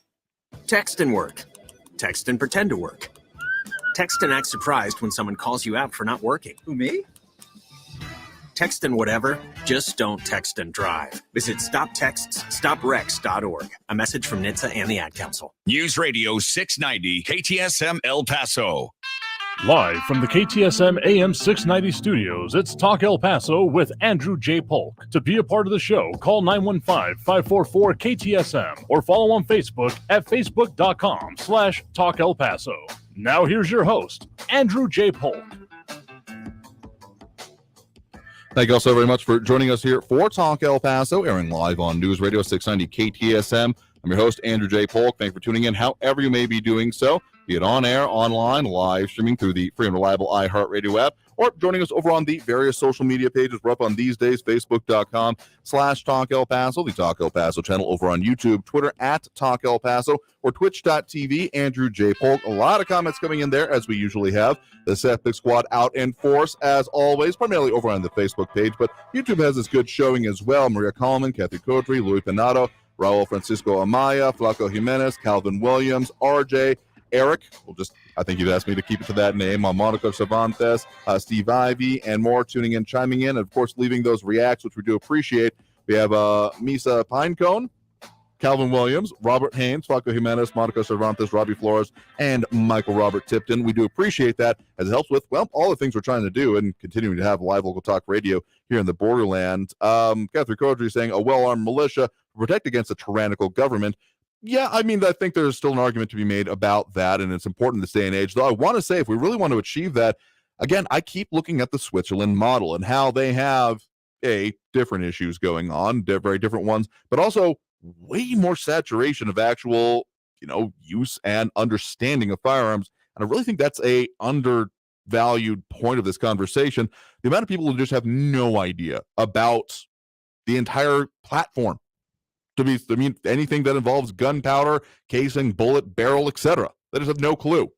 Text and work. Text and pretend to work. Text and act surprised when someone calls you out for not working. Who, me? Text and whatever, just don't text and drive. Visit StopTextsStopWrecks.org. A message from NHTSA and the Ad Council. News Radio 690 KTSM El Paso. Live from the KTSM AM 690 studios, it's Talk El Paso with Andrew J. Polk. To be a part of the show, call 915-544-KTSM or follow on Facebook at facebook.com/Talk El Paso. Now here's your host, Andrew J. Polk. Thank you all so very much for joining us here for Talk El Paso, airing live on News Radio 690 KTSM. I'm your host, Andrew J. Polk. Thanks for tuning in, however you may be doing so, be it on air, online, live streaming through the free and reliable iHeartRadio app, or joining us over on the various social media pages. We're up on these days, facebook.com/Talk El Paso, the Talk El Paso channel over on YouTube, Twitter at Talk El Paso, or twitch.tv, Andrew J. Polk. A lot of comments coming in there, as we usually have. The Septic Squad out in force, as always, primarily over on the Facebook page, but YouTube has this good showing as well. Maria Coleman, Kathy Codry, Louis Pinato, Raul Francisco Amaya, Flaco Jimenez, Calvin Williams, RJ, Eric, I think you've asked me to keep it to that name, Monica Cervantes, Steve Ivey, and more tuning in, chiming in, and of course leaving those reacts, which we do appreciate. We have Misa Pinecone, Calvin Williams, Robert Haynes, Flaco Jimenez, Monica Cervantes, Robbie Flores, and Michael Robert Tipton. We do appreciate that, as it helps with, well, all the things we're trying to do and continuing to have live local talk radio here in the borderland. Catherine Codry saying a well-armed militia to protect against a tyrannical government. Yeah, I mean, I think there's still an argument to be made about that, and it's important in this day and age. Though I want to say, if we really want to achieve that, again, I keep looking at the Switzerland model and how they have, different issues going on, very different ones, but also way more saturation of actual, use and understanding of firearms. And I really think that's a undervalued point of this conversation. The amount of people who just have no idea about the entire platform. Anything that involves gunpowder, casing, bullet, barrel, etc. They just have no clue.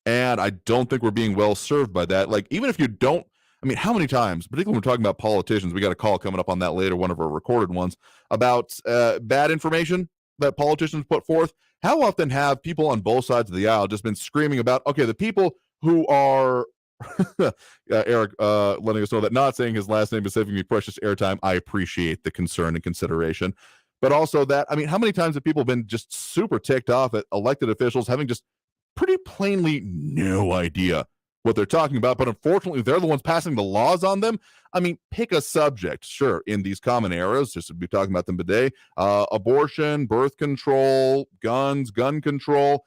And I don't think we're being well served by that. Like, even if you don't, I mean, how many times, particularly when we're talking about politicians, we got a call coming up on that later, one of our recorded ones, about bad information that politicians put forth. How often have people on both sides of the aisle just been screaming about, okay, the people who are Eric letting us know that not saying his last name is saving me precious airtime. I appreciate the concern and consideration. But also that, I mean, how many times have people been just super ticked off at elected officials having just pretty plainly no idea what they're talking about, but unfortunately they're the ones passing the laws on them? I mean, pick a subject, sure, in these common eras, just to be talking about them today, abortion, birth control, guns, gun control.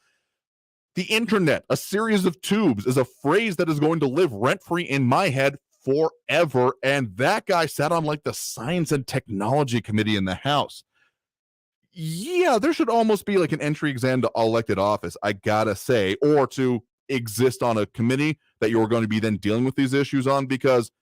The internet, a series of tubes, is a phrase that is going to live rent-free in my head forever, and that guy sat on like the Science and Technology Committee in the House. Yeah, there should almost be like an entry exam to elected office, I gotta say, or to exist on a committee that you're going to be then dealing with these issues on, because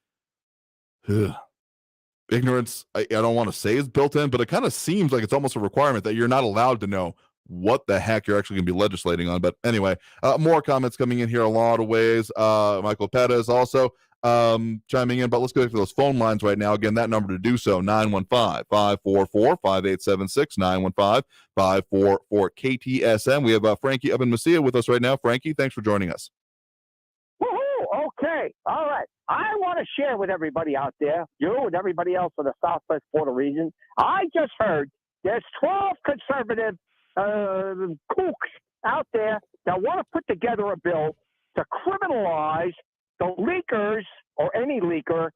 ignorance, I don't want to say is built in, but it kind of seems like it's almost a requirement that you're not allowed to know what the heck you're actually going to be legislating on. But anyway, more comments coming in here a lot of ways. Michael Pettis also chiming in, but let's go to those phone lines right now. Again, that number to do so, 915-544-5876, 915-544-KTSM. We have Frankie up in Mesilla with us right now. Frankie, thanks for joining us. Woohoo! Okay. All right. I want to share with everybody out there, you and everybody else in the Southwest Florida region. I just heard there's 12 conservative kooks out there that want to put together a bill to criminalize the leakers or any leaker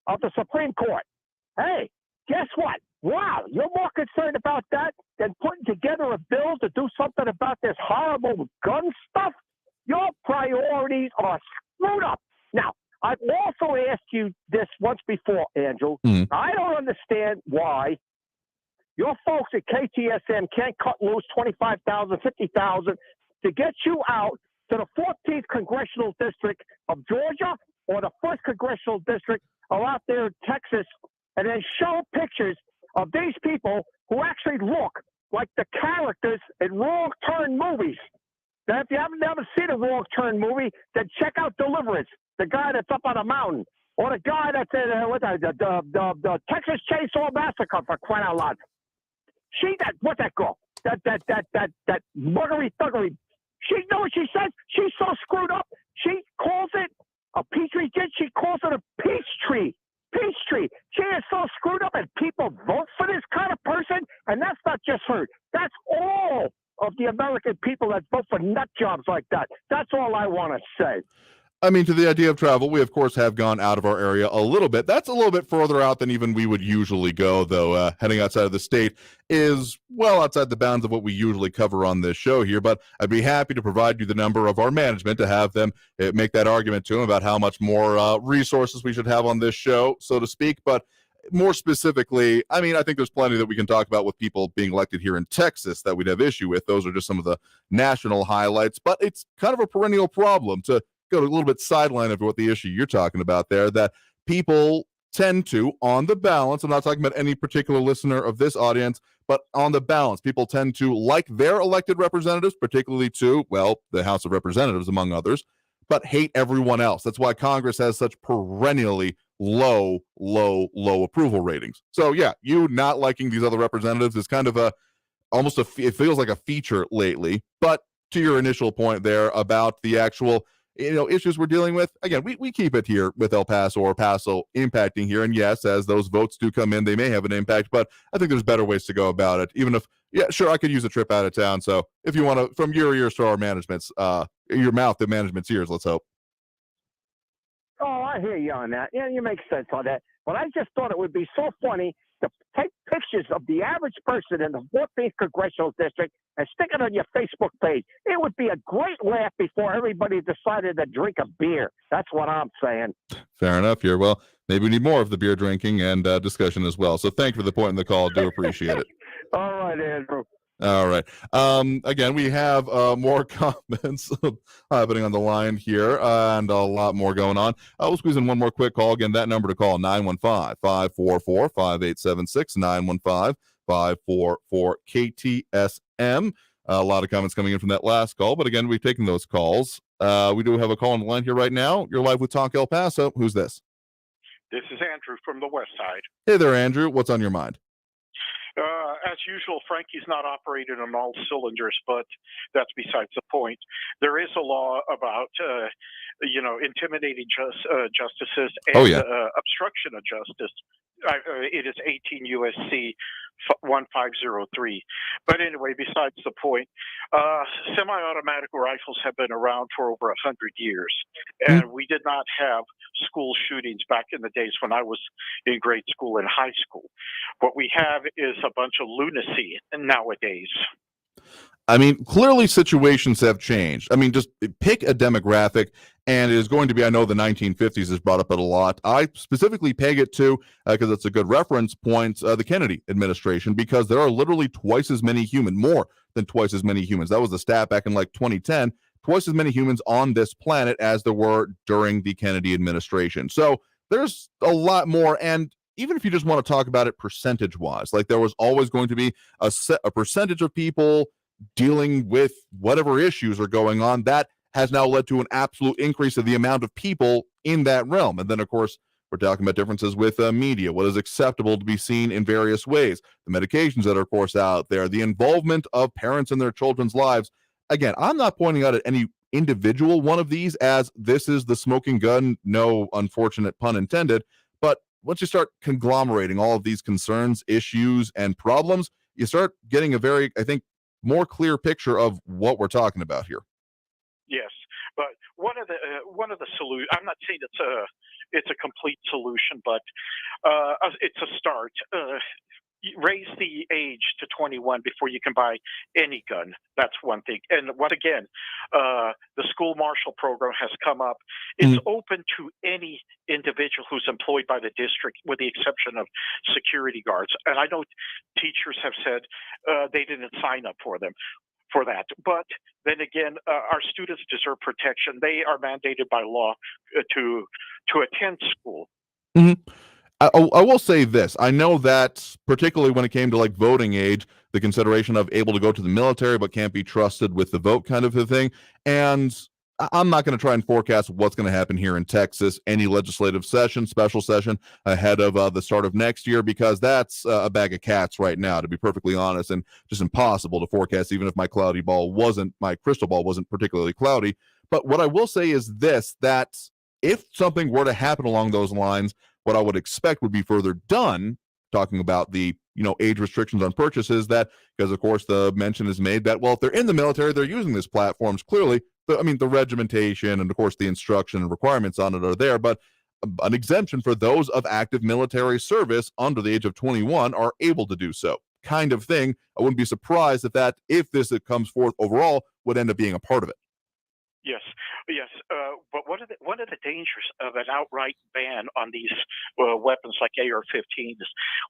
of the Supreme Court. Hey, guess what? Wow, you're more concerned about that than putting together a bill to do something about this horrible gun stuff? Your priorities are screwed up. Now, I've also asked you this once before, Andrew. I don't understand why your folks at KTSM can't cut loose 25,000, 50,000 to get you out to the 14th Congressional District of Georgia or the 1st Congressional District or out there in Texas, and then show pictures of these people who actually look like the characters in Wrong Turn movies. Now, if you haven't never seen a Wrong Turn movie, then check out Deliverance, the guy that's up on a mountain, or the guy that's in the Texas Chainsaw Massacre, for crying out loud. What's that girl? That muggery thuggery. She know what she says? She's so screwed up. She calls it a petri dish. She calls it a peach tree. Peach tree. She is so screwed up, and people vote for this kind of person. And that's not just her. That's all of the American people that vote for nut jobs like that. That's all I want to say. I mean, to the idea of travel, we, of course, have gone out of our area a little bit. That's a little bit further out than even we would usually go, though. Heading outside of the state is well outside the bounds of what we usually cover on this show here. But I'd be happy to provide you the number of our management to have them make that argument to them about how much more resources we should have on this show, so to speak. But more specifically, I mean, I think there's plenty that we can talk about with people being elected here in Texas that we'd have issue with. Those are just some of the national highlights. But it's kind of a perennial problem to go to a little bit sideline of what the issue you're talking about there, that people tend to, on the balance, I'm not talking about any particular listener of this audience, but on the balance, people tend to like their elected representatives, particularly to, well, the House of Representatives, among others, but hate everyone else. That's why Congress has such perennially low approval ratings. So yeah, you not liking these other representatives is kind of it feels like a feature lately. But to your initial point there about the actual issues we're dealing with, again, we keep it here with El Paso or Paso impacting here. And yes, as those votes do come in, they may have an impact, but I think there's better ways to go about it. Even if, yeah, sure, I could use a trip out of town. So if you want to, from your ears to our management's, your mouth to management's ears, let's hope. Oh, I hear you on that. Yeah, you make sense on that. But I just thought it would be so funny to take pictures of the average person in the 14th Congressional District and stick it on your Facebook page. It would be a great laugh before everybody decided to drink a beer. That's what I'm saying. Fair enough here. Well, maybe we need more of the beer drinking and discussion as well. So thank you for the point in the call. Do appreciate it. All right, Andrew. All right. Again, we have more comments happening on the line here and a lot more going on. We'll squeeze in one more quick call. Again, that number to call, 915-544-5876, 915-544-KTSM. A lot of comments coming in from that last call, but again, we've taken those calls. We do have a call on the line here right now. You're live with Talk El Paso. Who's this? This is Andrew from the West Side. Hey there, Andrew. What's on your mind? As usual, Frankie's not operating on all cylinders, but that's besides the point. There is a law about, intimidating justices and obstruction of justice. It is 18 USC 1503. But anyway, besides the point, semi-automatic rifles have been around for over 100 years, and we did not have school shootings back in the days when I was in grade school and high school. What we have is a bunch of lunacy nowadays. I mean, clearly situations have changed. I mean, just pick a demographic, and it is going to be, I know the 1950s is brought up a lot. I specifically peg it to, because it's a good reference point, the Kennedy administration, because there are literally twice as many more than twice as many humans. That was the stat back in like 2010, twice as many humans on this planet as there were during the Kennedy administration. So there's a lot more, and even if you just want to talk about it percentage-wise, like there was always going to be a percentage of people dealing with whatever issues are going on, that has now led to an absolute increase of the amount of people in that realm. And then, of course, we're talking about differences with media, what is acceptable to be seen in various ways, the medications that are, of course, out there, the involvement of parents in their children's lives. Again, I'm not pointing out at any individual one of these as this is the smoking gun, no unfortunate pun intended, but once you start conglomerating all of these concerns, issues, and problems, you start getting a very, I think, more clear picture of what we're talking about here. Yes, but one of the solutions. I'm not saying it's a complete solution, but it's a start. Raise the age to 21 before you can buy any gun. That's one thing. And once again, the school marshal program has come up. It's open to any individual who's employed by the district, with the exception of security guards. And I know teachers have said they didn't sign up for that. But then again, our students deserve protection. They are mandated by law to attend school. Mm-hmm. I will say this. I know that particularly when it came to like voting age, the consideration of able to go to the military but can't be trusted with the vote kind of a thing. And I'm not going to try and forecast what's going to happen here in Texas, any legislative session, special session ahead of the start of next year, because that's a bag of cats right now, to be perfectly honest, and just impossible to forecast, even if my crystal ball wasn't particularly cloudy. But what I will say is this, that if something were to happen along those lines, what I would expect would be further done, talking about the age restrictions on purchases, that because of course the mention is made that, well, if they're in the military, they're using these platforms. Clearly, the regimentation and of course the instruction and requirements on it are there, but an exemption for those of active military service under the age of 21 are able to do so, kind of thing. I wouldn't be surprised if this comes forth overall would end up being a part of it. Yes. But one of the dangers of an outright ban on these weapons like AR-15s,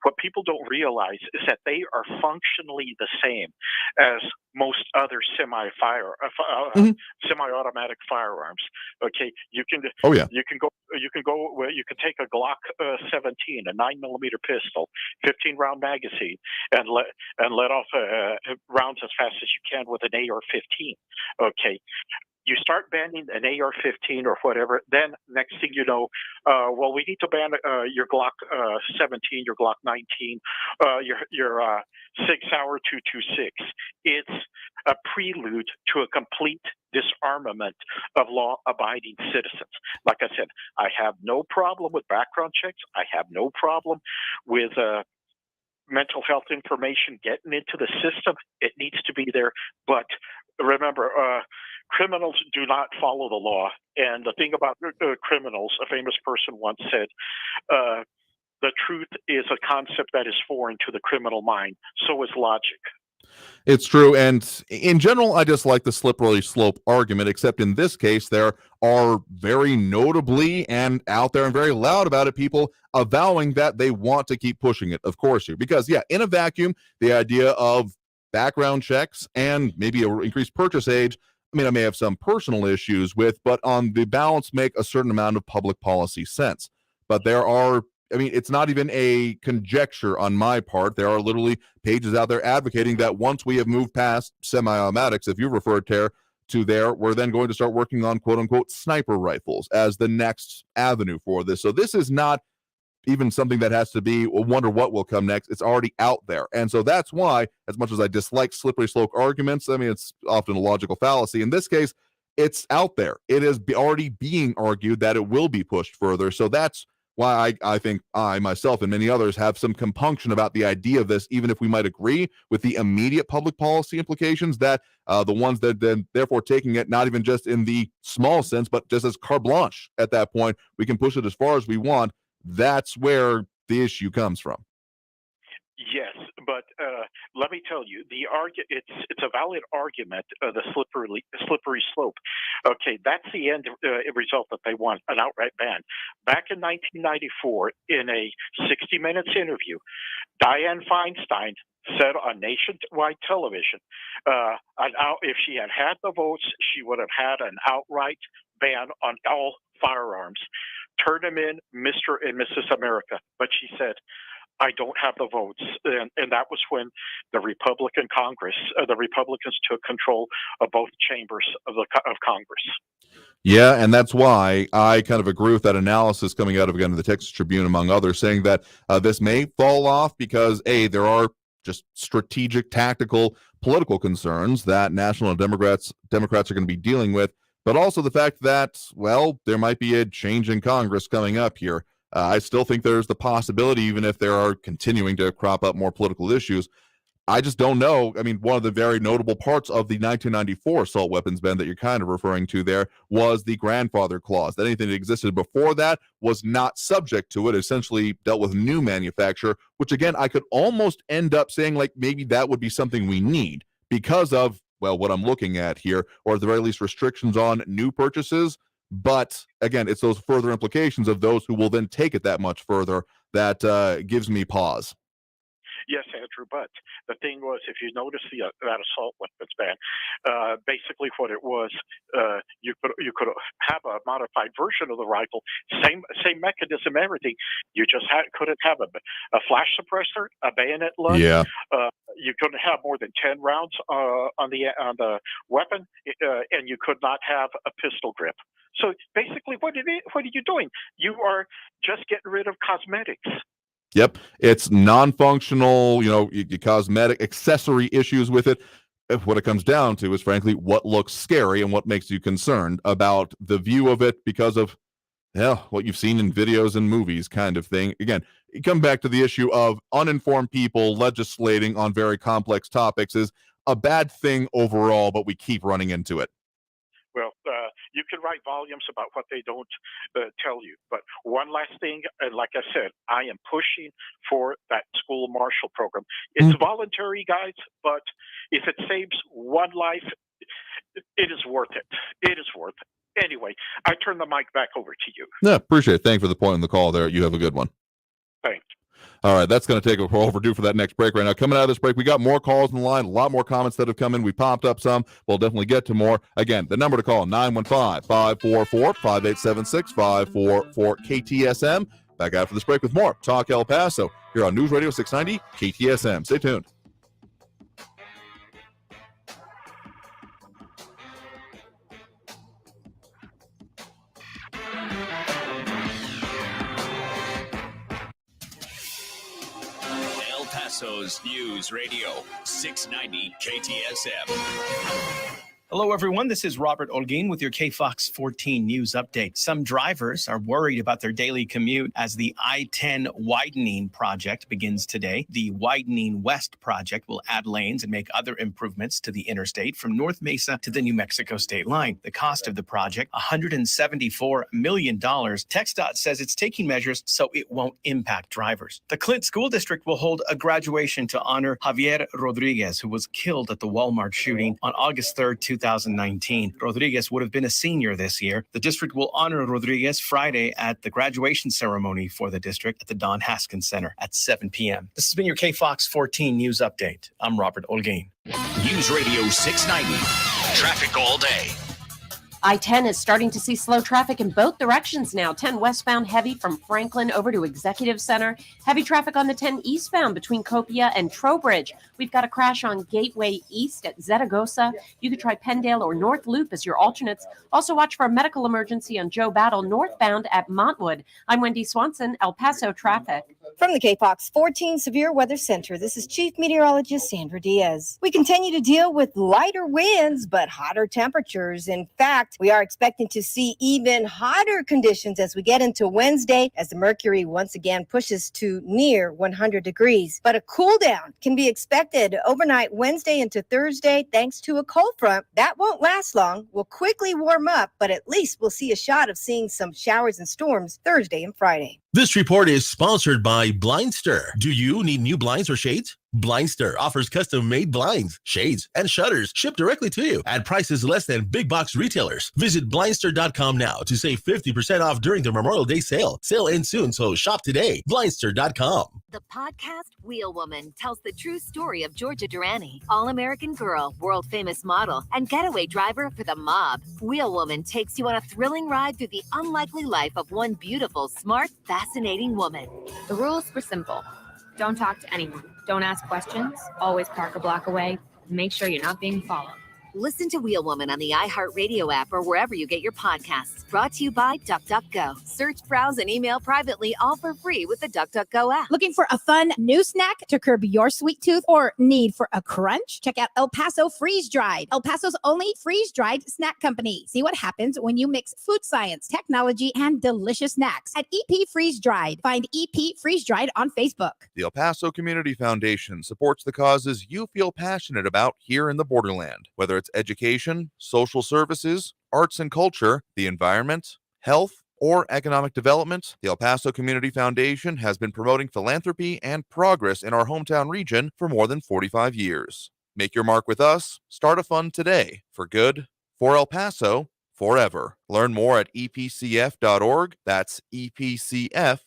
what people don't realize is that they are functionally the same as most other semi-automatic firearms. Okay, you can take a Glock 17, a 9mm pistol, 15-round magazine, and let off rounds as fast as you can with an AR-15. Okay. You start banning an AR-15 or whatever, then next thing you know, we need to ban your Glock 17, your Glock 19, your SIG Sauer 226. It's a prelude to a complete disarmament of law-abiding citizens. Like I said, I have no problem with background checks. I have no problem with mental health information getting into the system. It needs to be there. But remember, criminals do not follow the law. And the thing about criminals, a famous person once said, the truth is a concept that is foreign to the criminal mind. So is logic. It's true. And in general, I just like the slippery slope argument, except in this case, there are very notably and out there and very loud about it, people avowing that they want to keep pushing it, of course, here. Because, in a vacuum, the idea of background checks and maybe an increased purchase age, I may have some personal issues with, but on the balance, make a certain amount of public policy sense. But there are, it's not even a conjecture on my part. There are literally pages out there advocating that once we have moved past semi-automatics, if you referred to there, we're then going to start working on quote-unquote sniper rifles as the next avenue for this. So this is not even something that has to be, well, wonder what will come next. It's already out there. And so that's why, as much as I dislike slippery slope arguments, I mean, it's often a logical fallacy. In this case, it's out there. It is already being argued that it will be pushed further. So that's why I think I, myself, and many others have some compunction about the idea of this, even if we might agree with the immediate public policy implications, that the ones that then therefore taking it not even just in the small sense, but just as carte blanche at that point, we can push it as far as we want. That's where the issue comes from. Yes, but let me tell you, it's a valid argument. The slippery slope. Okay, that's the end result that they want, an outright ban. Back in 1994, in a 60 Minutes interview, Dianne Feinstein said on nationwide television, if she had the votes, she would have had an outright ban on all firearms. Turn them in, Mr. and Mrs. America. But she said, I don't have the votes. And that was when the Republican Congress, the Republicans took control of both chambers of Congress. Yeah, and that's why I kind of agree with that analysis coming out of, again, the Texas Tribune, among others, saying that this may fall off because, A, there are just strategic, tactical, political concerns that national Democrats are going to be dealing with, but also the fact that, well, there might be a change in Congress coming up here. I still think there's the possibility, even if there are continuing to crop up more political issues. I just don't know. I mean, one of the very notable parts of the 1994 assault weapons ban that you're kind of referring to there was the grandfather clause. That anything that existed before that was not subject to it, essentially dealt with new manufacture, which again, I could almost end up saying like maybe that would be something we need because of, well, what I'm looking at here, or at the very least restrictions on new purchases. But again, it's those further implications of those who will then take it that much further that gives me pause. Yes, Andrew, but the thing was, if you notice that assault weapons ban, basically what it was, you could have a modified version of the rifle, same mechanism, everything. You just couldn't have a flash suppressor, a bayonet lug. Yeah. You couldn't have more than 10 rounds on the weapon, and you could not have a pistol grip. So basically, what are you doing? You are just getting rid of cosmetics. Yep. It's non-functional, cosmetic accessory issues with it. What it comes down to is, frankly, what looks scary and what makes you concerned about the view of it because of what you've seen in videos and movies kind of thing. Again, you come back to the issue of uninformed people legislating on very complex topics is a bad thing overall, but we keep running into it. Well, you can write volumes about what they don't tell you. But one last thing, and like I said, I am pushing for that school marshal program. It's voluntary, guys, but if it saves one life, it is worth it. It is worth it. Anyway, I turn the mic back over to you. Yeah, appreciate it. Thank you for the point in the call there. You have a good one. Thanks. All right, that's going to take a overdue for that next break right now. Coming out of this break, we got more calls in the line, a lot more comments that have come in. We popped up some. We'll definitely get to more. Again, the number to call, 915-544-5876, 544-KTSM. Back after this break with more Talk El Paso here on News Radio 690 KTSM. Stay tuned. El Paso's News Radio 690 KTSM. Hello, everyone. This is Robert Olguin with your KFOX 14 News Update. Some drivers are worried about their daily commute as the I-10 widening project begins today. The Widening West project will add lanes and make other improvements to the interstate from North Mesa to the New Mexico state line. The cost of the project, $174 million. TxDOT says it's taking measures so it won't impact drivers. The Clint School District will hold a graduation to honor Javier Rodriguez, who was killed at the Walmart shooting on August 3rd, 2019. Rodriguez would have been a senior this year. The district will honor Rodriguez Friday at the graduation ceremony for the district at the Don Haskins Center at 7 p.m. This has been your KFOX 14 News Update. I'm Robert Olguin. News Radio 690. Traffic all day. I-10 is starting to see slow traffic in both directions now. 10 westbound heavy from Franklin over to Executive Center. Heavy traffic on the 10 eastbound between Copia and Trowbridge. We've got a crash on Gateway East at Zetagosa. You could try Penndale or North Loop as your alternates. Also watch for a medical emergency on Joe Battle northbound at Montwood. I'm Wendy Swanson, El Paso traffic. From the KFOX 14 Severe Weather Center, this is Chief Meteorologist Sandra Diaz. We continue to deal with lighter winds, but hotter temperatures. In fact, we are expecting to see even hotter conditions as we get into Wednesday, as the mercury once again pushes to near 100 degrees. But a cool down can be expected overnight Wednesday into Thursday thanks to a cold front. That won't last long. We'll quickly warm up, but at least we'll see a shot of seeing some showers and storms Thursday and Friday. This report is sponsored by Blindster. Do you need new blinds or shades? Blindster offers custom-made blinds, shades, and shutters shipped directly to you at prices less than big box retailers. Visit Blindster.com now to save 50% off during the Memorial Day sale. Sale ends soon, so shop today. Blindster.com. The podcast Wheel Woman tells the true story of Georgia Durrani, all-American girl, world-famous model, and getaway driver for the mob. Wheel Woman takes you on a thrilling ride through the unlikely life of one beautiful, smart, fascinating woman. The rules were simple. Don't talk to anyone. Don't ask questions. Always park a block away. Make sure you're not being followed. Listen to Wheel Woman on the iHeartRadio app or wherever you get your podcasts. Brought to you by DuckDuckGo. Search, browse, and email privately, all for free with the DuckDuckGo app. Looking for a fun new snack to curb your sweet tooth or need for a crunch? Check out El Paso Freeze Dried, El Paso's only freeze-dried snack company. See what happens when you mix food science, technology, and delicious snacks at EP Freeze Dried. Find EP Freeze Dried on Facebook. The El Paso Community Foundation supports the causes you feel passionate about here in the borderland, whether it's education, social services, arts and culture, the environment, health, or economic development. The El Paso Community Foundation has been promoting philanthropy and progress in our hometown region for more than 45 years. Make your mark with us. Start a fund today. For good, for El Paso, forever. Learn more at epcf.org. That's epcf.org.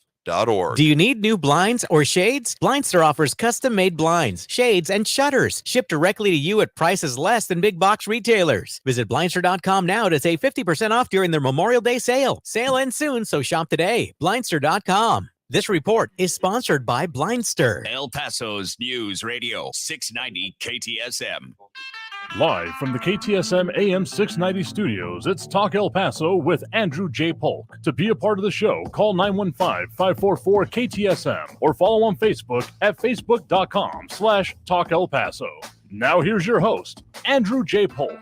Do you need new blinds or shades? Blindster offers custom-made blinds, shades, and shutters shipped directly to you at prices less than big box retailers. Visit Blindster.com now to save 50% off during their Memorial Day sale. Sale ends soon, so shop today. Blindster.com. This report is sponsored by Blindster. El Paso's News Radio 690 KTSM. Live from the KTSM AM 690 studios, it's Talk El Paso with Andrew J. Polk. To be a part of the show, call 915-544-KTSM or follow on Facebook at facebook.com/Talk El Paso. Now here's your host, Andrew J. Polk.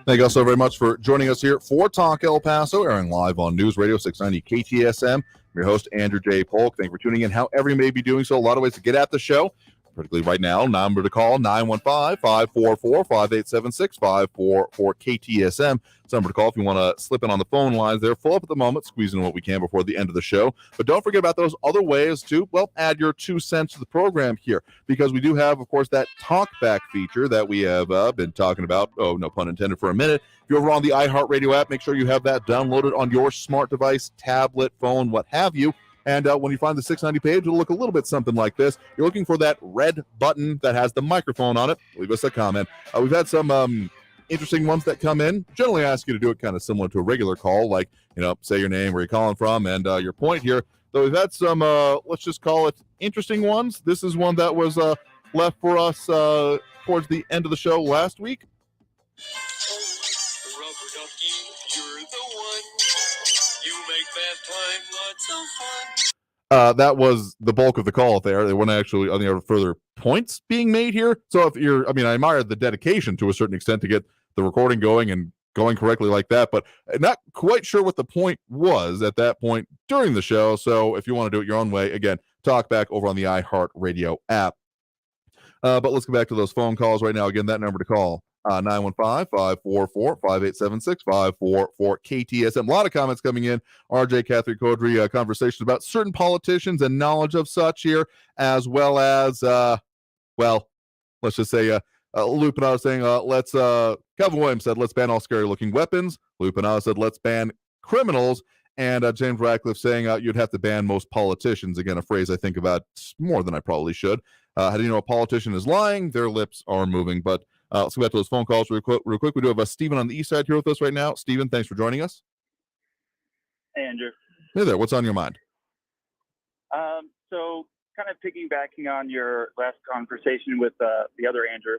Thank you all so very much for joining us here for Talk El Paso, airing live on News Radio 690 KTSM. I'm your host, Andrew J. Polk. Thank you for tuning in, however you may be doing so. A lot of ways to get at the show. Particularly right now, number to call, 915-544-5876, 544-KTSM. It's number to call if you want to slip in on the phone lines. They're full up at the moment, squeezing in what we can before the end of the show. But don't forget about those other ways to, well, add your 2 cents to the program here, because we do have, of course, that talkback feature that we have been talking about, oh, no pun intended, for a minute. If you're over on the iHeartRadio app, make sure you have that downloaded on your smart device, tablet, phone, what have you. And when you find the 690 page, it'll look a little bit something like this. You're looking for that red button that has the microphone on it. Leave us a comment. We've had some interesting ones that come in. Generally ask you to do it kind of similar to a regular call, like, say your name, where you're calling from, and your point here. Though we've had some, let's just call it interesting ones. This is one that was left for us towards the end of the show last week. That was the bulk of the call there. There weren't actually any other further points being made here. So if you're, I admire the dedication to a certain extent to get the recording going and going correctly like that, but not quite sure what the point was at that point during the show. So if you want to do it your own way, again, talk back over on the iHeartRadio app. But let's go back to those phone calls right now. Again, that number to call. 915-544-5876, 544-KTSM. A lot of comments coming in. RJ, Catherine Codry, conversations about certain politicians and knowledge of such here, as well as, let's just say, Lupinado saying, Calvin Williams said, let's ban all scary-looking weapons. Lupinado said, let's ban criminals. And James Ratcliffe saying you'd have to ban most politicians. Again, a phrase I think about more than I probably should. How do you know a politician is lying? Their lips are moving. But Let's go back to those phone calls real quick. We do have Stephen on the east side here with us right now. Stephen, thanks for joining us. Hey, Andrew. Hey there. What's on your mind? So kind of piggybacking on your last conversation with the other Andrew,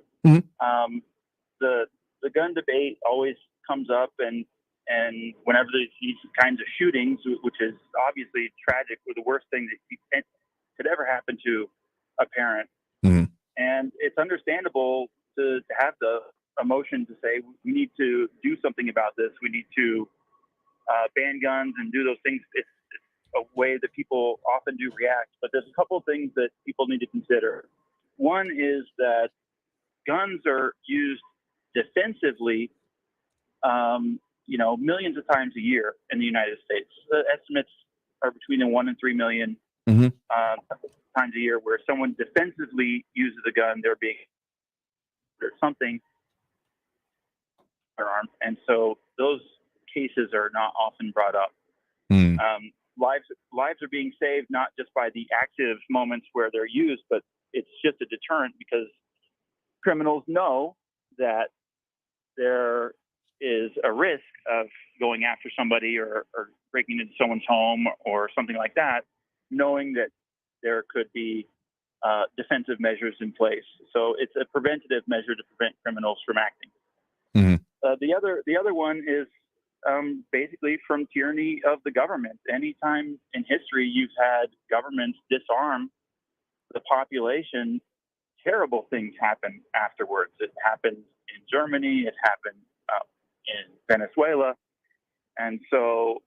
the gun debate always comes up, and whenever there's these kinds of shootings, which is obviously tragic, or the worst thing that could ever happen to a parent, and it's understandable to have the emotion to say we need to do something about this. We need to ban guns and do those things. It's a way that people often do react, but there's a couple of things that people need to consider. One is that guns are used defensively, millions of times a year in the United States. The estimates are between 1 and 3 million times a year where someone defensively uses a gun. They're being or something firearm, and so those cases are not often brought up. Lives are being saved not just by the active moments where they're used, but it's just a deterrent because criminals know that there is a risk of going after somebody or breaking into someone's home or something like that, knowing that there could be defensive measures in place. So it's a preventative measure to prevent criminals from acting. The other one is basically from tyranny of the government. Anytime in history you've had governments disarm the population, terrible things happen afterwards. It happened in Germany. It happened in Venezuela. And so,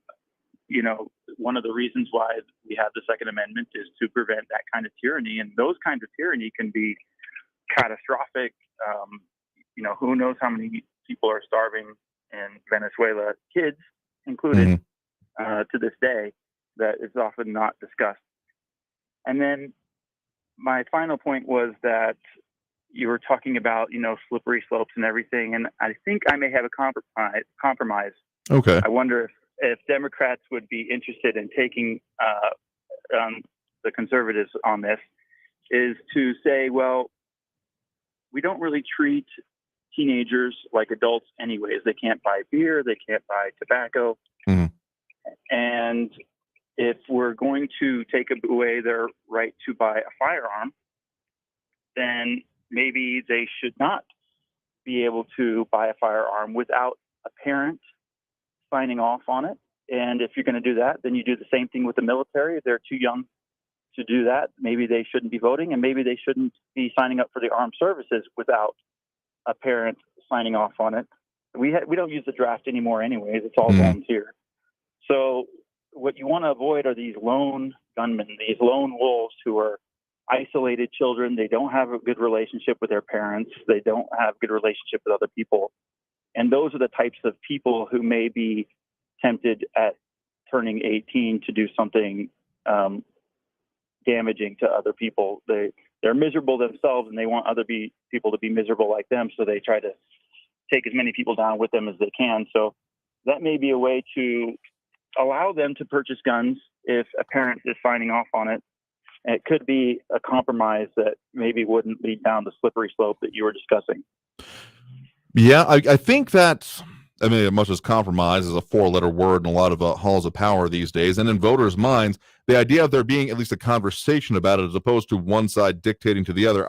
one of the reasons why we have the Second Amendment is to prevent that kind of tyranny. And those kinds of tyranny can be catastrophic. Who knows how many people are starving in Venezuela, kids included, to this day. That is often not discussed. And then my final point was that you were talking about, slippery slopes and everything. And I think I may have a compromise. Okay. I wonder if Democrats would be interested in taking the conservatives on this, is to say, well, we don't really treat teenagers like adults anyways. They can't buy beer, they can't buy tobacco. And if we're going to take away their right to buy a firearm, then maybe they should not be able to buy a firearm without a parent signing off on it. And if you're going to do that, then you do the same thing with the military. If they're too young to do that, maybe they shouldn't be voting, and maybe they shouldn't be signing up for the armed services without a parent signing off on it. We don't use the draft anymore anyways. It's all volunteer. So what you want to avoid are these lone gunmen, these lone wolves who are isolated children. They don't have a good relationship with their parents. They don't have a good relationship with other people. And those are the types of people who may be tempted at turning 18 to do something damaging to other people. They're miserable themselves, and they want other people to be miserable like them, so they try to take as many people down with them as they can. So that may be a way to allow them to purchase guns if a parent is signing off on it. And it could be a compromise that maybe wouldn't lead down the slippery slope that you were discussing. Yeah, I think that, much as compromise is a 4-letter word in a lot of halls of power these days, and in voters' minds, the idea of there being at least a conversation about it as opposed to one side dictating to the other,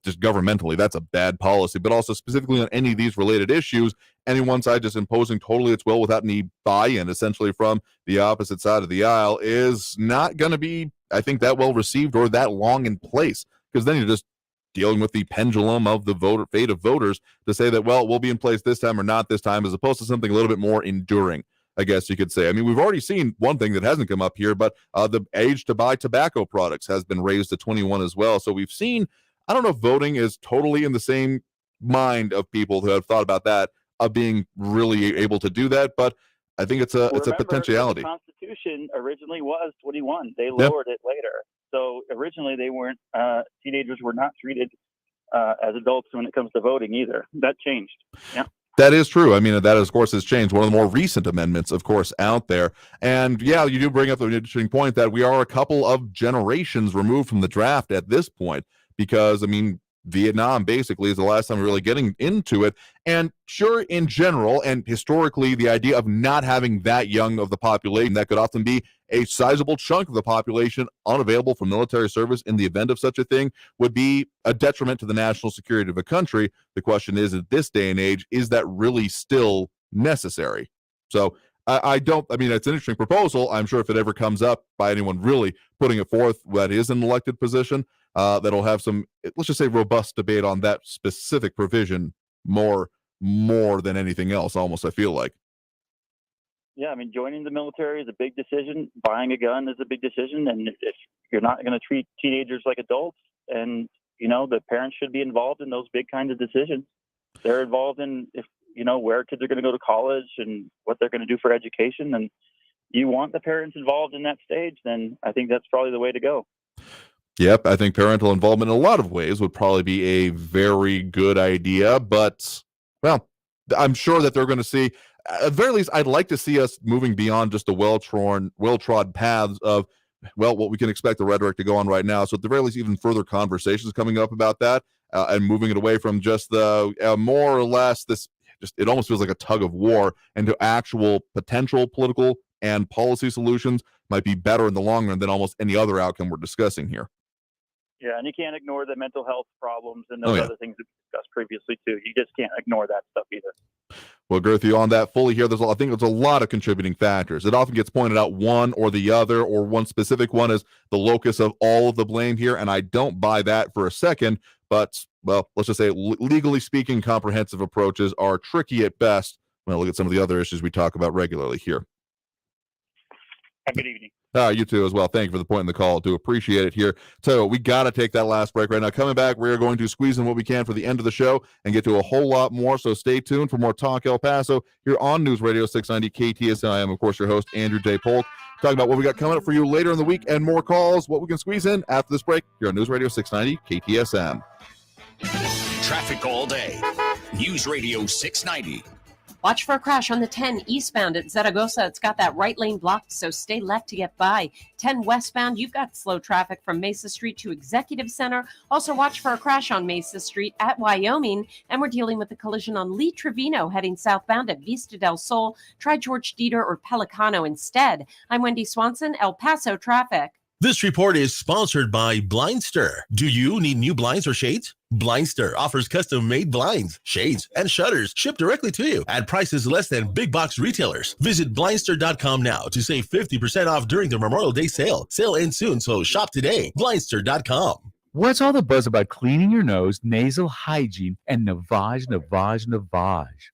just governmentally, that's a bad policy. But also specifically on any of these related issues, any one side just imposing totally its will without any buy-in, essentially from the opposite side of the aisle, is not going to be, I think, that well received or that long in place, because then you're just dealing with the pendulum of the fate of voters to say that, well, we'll be in place this time or not this time, as opposed to something a little bit more enduring, I guess you could say. We've already seen one thing that hasn't come up here, but the age to buy tobacco products has been raised to 21 as well. So we've seen, I don't know if voting is totally in the same mind of people who have thought about that, of being really able to do that, but I think it's a potentiality. The Constitution originally was 21. They lowered it later. So originally they weren't, teenagers were not treated as adults when it comes to voting either. That changed. Yeah. That is true. That, of course, has changed. One of the more recent amendments, of course, out there. And yeah, you do bring up an interesting point that we are a couple of generations removed from the draft at this point, because, Vietnam basically is the last time we're really getting into it. And sure, in general and historically, the idea of not having that young of the population, that could often be a sizable chunk of the population unavailable for military service in the event of such a thing, would be a detriment to the national security of a country. The question is, at this day and age, is that really still necessary? So I mean, it's an interesting proposal. I'm sure if it ever comes up by anyone really putting it forth that is an elected position, that'll have some, let's just say, robust debate on that specific provision more than anything else, almost, I feel like. Yeah, I mean, joining the military is a big decision. Buying a gun is a big decision. And if you're not going to treat teenagers like adults, and, the parents should be involved in those big kinds of decisions. They're involved in, where kids are going to go to college and what they're going to do for education. And you want the parents involved in that stage, then I think that's probably the way to go. Yep, I think parental involvement in a lot of ways would probably be a very good idea. But, well, I'm sure that they're going to see, at the very least, I'd like to see us moving beyond just the well-trod paths of, well, what we can expect the rhetoric to go on right now. So at the very least, even further conversations coming up about that, and moving it away from just the more or less this, just it almost feels like a tug of war, into actual potential political and policy solutions might be better in the long run than almost any other outcome we're discussing here. Yeah, and you can't ignore the mental health problems and those other things we discussed previously too. You just can't ignore that stuff either. We'll agree with you on that fully here. I think there's a lot of contributing factors. It often gets pointed out one or the other, or one specific one is the locus of all of the blame here, and I don't buy that for a second. But, well, let's just say, legally speaking, comprehensive approaches are tricky at best. Well, look at some of the other issues we talk about regularly here. Have a good evening. You too as well. Thank you for the point in the call. Do appreciate it here. So we got to take that last break right now. Coming back, we're going to squeeze in what we can for the end of the show and get to a whole lot more. So stay tuned for more Talk El Paso here on News Radio 690 KTSM. I am, of course, your host, Andrew J. Polk, talking about what we got coming up for you later in the week and more calls, what we can squeeze in after this break here on News Radio 690 KTSM. Traffic all day. News Radio 690. Watch for a crash on the 10 eastbound at Zaragoza. It's got that right lane blocked, so stay left to get by. 10 westbound, you've got slow traffic from Mesa Street to Executive Center. Also watch for a crash on Mesa Street at Wyoming. And we're dealing with a collision on Lee Trevino heading southbound at Vista del Sol. Try George Dieter or Pelicano instead. I'm Wendy Swanson, El Paso Traffic. This report is sponsored by Blindster. Do you need new blinds or shades? Blindster offers custom-made blinds, shades, and shutters shipped directly to you at prices less than big box retailers. Visit Blindster.com now to save 50% off during the Memorial Day sale. Sale ends soon, so shop today. Blindster.com. What's all the buzz about cleaning your nose, nasal hygiene, and Navage?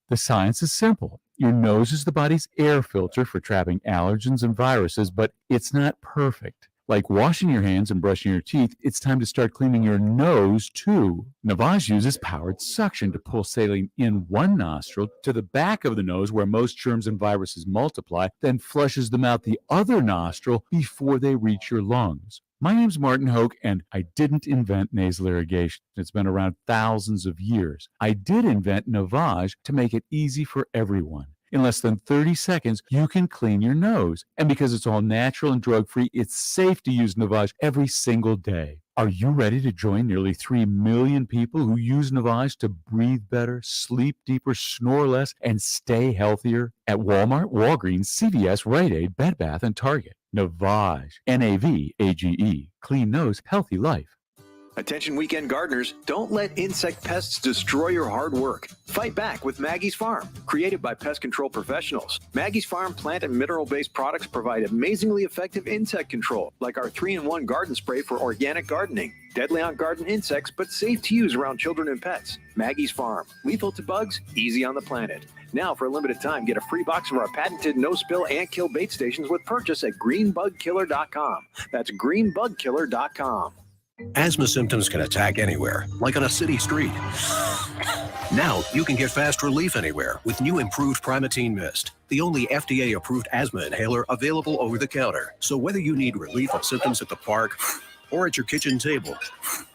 The science is simple. Your nose is the body's air filter for trapping allergens and viruses, but it's not perfect. Like washing your hands and brushing your teeth, it's time to start cleaning your nose, too. Navage uses powered suction to pull saline in one nostril to the back of the nose where most germs and viruses multiply, then flushes them out the other nostril before they reach your lungs. My name's Martin Hoke, and I didn't invent nasal irrigation. It's been around thousands of years. I did invent Navage to make it easy for everyone. In less than 30 seconds, you can clean your nose. And because it's all natural and drug-free, it's safe to use Navage every single day. Are you ready to join nearly 3 million people who use Navage to breathe better, sleep deeper, snore less, and stay healthier? At Walmart, Walgreens, CVS, Rite Aid, Bed Bath, and Target. Navage, N-A-V-A-G-E. Clean nose, healthy life. Attention weekend gardeners, don't let insect pests destroy your hard work. Fight back with Maggie's Farm. Created by pest control professionals, Maggie's Farm plant and mineral-based products provide amazingly effective insect control, like our 3-in-1 garden spray for organic gardening. Deadly on garden insects, but safe to use around children and pets. Maggie's Farm. Lethal to bugs, easy on the planet. Now, for a limited time, get a free box of our patented no-spill ant kill bait stations with purchase at greenbugkiller.com. That's greenbugkiller.com. Asthma symptoms can attack anywhere, like on a city street. Now you can get fast relief anywhere with new improved Primatene Mist, the only FDA-approved asthma inhaler available over the counter. So whether you need relief of symptoms at the park or at your kitchen table,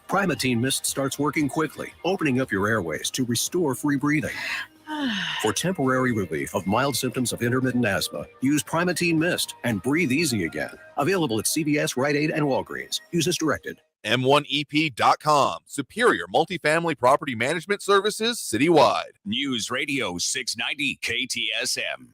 Primatene Mist starts working quickly, opening up your airways to restore free breathing. For temporary relief of mild symptoms of intermittent asthma, use Primatene Mist and breathe easy again. Available at CVS, Rite Aid, and Walgreens. Use as directed. M1EP.com. Superior multifamily property management services citywide. News Radio 690 KTSM.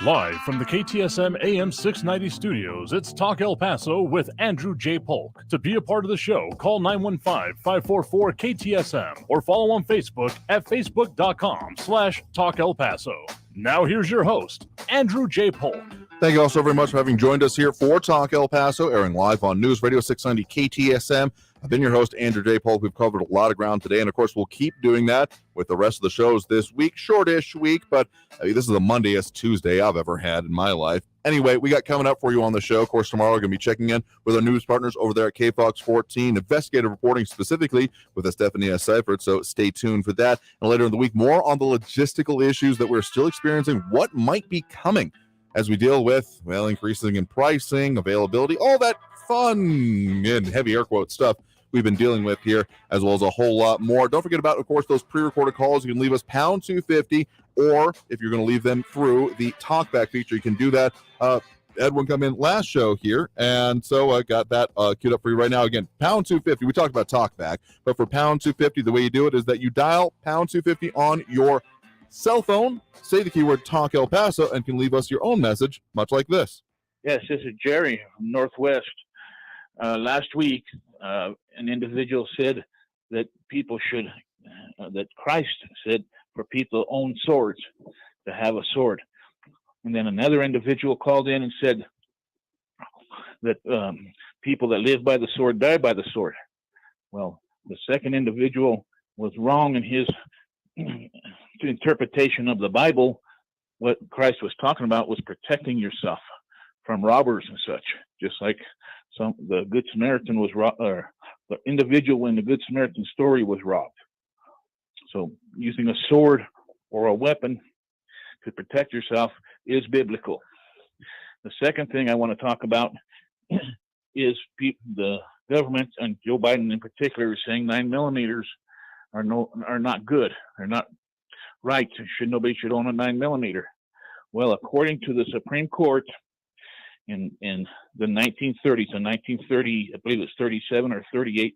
Live from the KTSM AM 690 studios, it's Talk El Paso with Andrew J. Polk. To be a part of the show, call 915-544-KTSM or follow on Facebook at facebook.com/Talk El Paso. Now here's your host, Andrew J. Polk. Thank you all so very much for having joined us here for Talk El Paso, airing live on News Radio 690 KTSM. I've been your host, Andrew J. Polk. We've covered a lot of ground today, and of course, we'll keep doing that with the rest of the shows this week. Shortish week, but this is the Mondayest Tuesday I've ever had in my life. Anyway, we got coming up for you on the show. Of course, tomorrow we're going to be checking in with our news partners over there at KFOX 14, investigative reporting specifically with Stephanie S. Seifert, so stay tuned for that. And later in the week, more on the logistical issues that we're still experiencing, what might be coming as we deal with, well, increasing in pricing, availability, all that fun and heavy air quote stuff we've been dealing with here, as well as a whole lot more. Don't forget about, of course, those pre-recorded calls. You can leave us pound 250, or if you're going to leave them through the talkback feature, you can do that. Edwin come in last show here, and so I got that queued up for you right now. Again, pound 250. We talked about talkback, but for pound 250, the way you do it is that you dial pound 250 on your cell phone, say the keyword Talk El Paso, and can leave us your own message, much like this. Yes, this is Jerry from Northwest. Last week, an individual said that people should, that Christ said for people to own swords, to have a sword. And then another individual called in and said that people that live by the sword die by the sword. Well, the second individual was wrong in his interpretation of the Bible. What Christ was talking about was protecting yourself from robbers and such, just like the Good Samaritan was robbed, or the individual in the Good Samaritan story was robbed. So using a sword or a weapon to protect yourself is biblical. The second thing I want to talk about is the government, and Joe Biden in particular, is saying 9mm are not good. They're not right. Nobody should own a 9mm. Well, according to the Supreme Court, in the 1930s, a 1930, I believe it's 37 or 38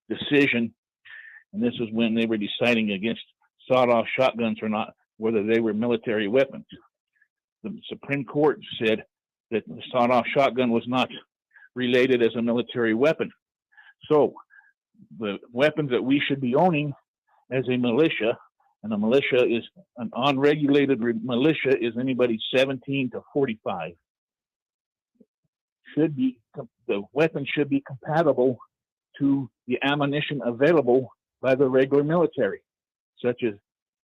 decision, and this is when they were deciding against sawed-off shotguns or not, whether they were military weapons. The Supreme Court said that the sawed-off shotgun was not related as a military weapon. So the weapons that we should be owning as a militia, and a militia is an unregulated militia, is anybody 17 to 45. The weapon should be compatible to the ammunition available by the regular military, such as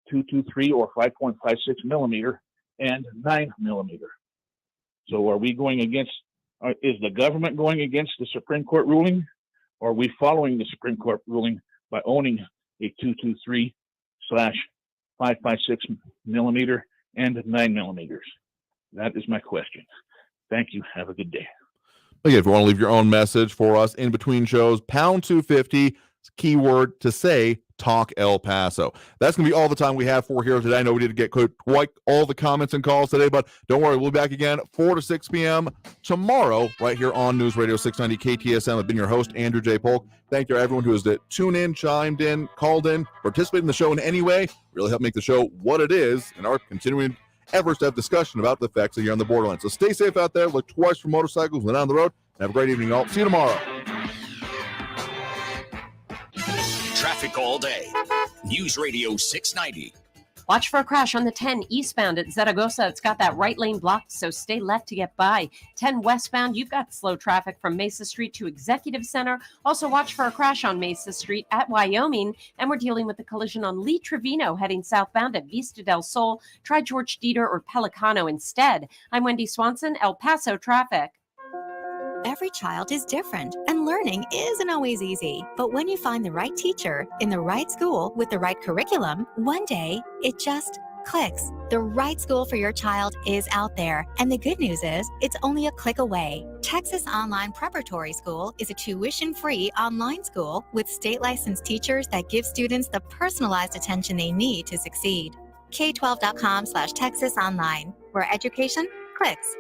223 or 5.56 millimeter and 9mm. So are we going against, is the government going against the Supreme Court ruling, or are we following the Supreme Court ruling by owning a 223/5.56 millimeter and 9mm? That is my question. Thank you. Have a good day. Again, if you want to leave your own message for us in between shows, pound 250, keyword to say Talk El Paso. That's going to be all the time we have for here today. I know we didn't get quite all the comments and calls today, but don't worry, we'll be back again 4 to 6 p.m. tomorrow right here on News Radio 690 KTSM. I've been your host, Andrew J. Polk. Thank you to everyone who has tuned in, chimed in, called in, participated in the show in any way. Really help make the show what it is and our continuing efforts to have discussion about the effects of here on the borderline. So stay safe out there. Look twice for motorcycles when down the road. Have a great evening, all. See you tomorrow. Traffic all day. News Radio 690. Watch for a crash on the 10 eastbound at Zaragoza. It's got that right lane blocked, so stay left to get by. 10 westbound, you've got slow traffic from Mesa Street to Executive Center. Also watch for a crash on Mesa Street at Wyoming. And we're dealing with the collision on Lee Trevino heading southbound at Vista del Sol. Try George Dieter or Pelicano instead. I'm Wendy Swanson, El Paso Traffic. Every child is different, and learning isn't always easy. But when you find the right teacher in the right school with the right curriculum, one day it just clicks. The right school for your child is out there, and the good news is it's only a click away. Texas Online Preparatory School is a tuition-free online school with state-licensed teachers that give students the personalized attention they need to succeed. K12.com/Texas Online, where education clicks.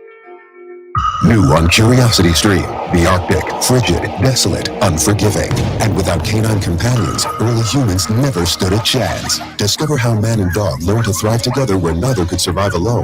New on Curiosity Stream. The Arctic, frigid, desolate, unforgiving. And without canine companions, early humans never stood a chance. Discover how man and dog learn to thrive together where neither could survive alone.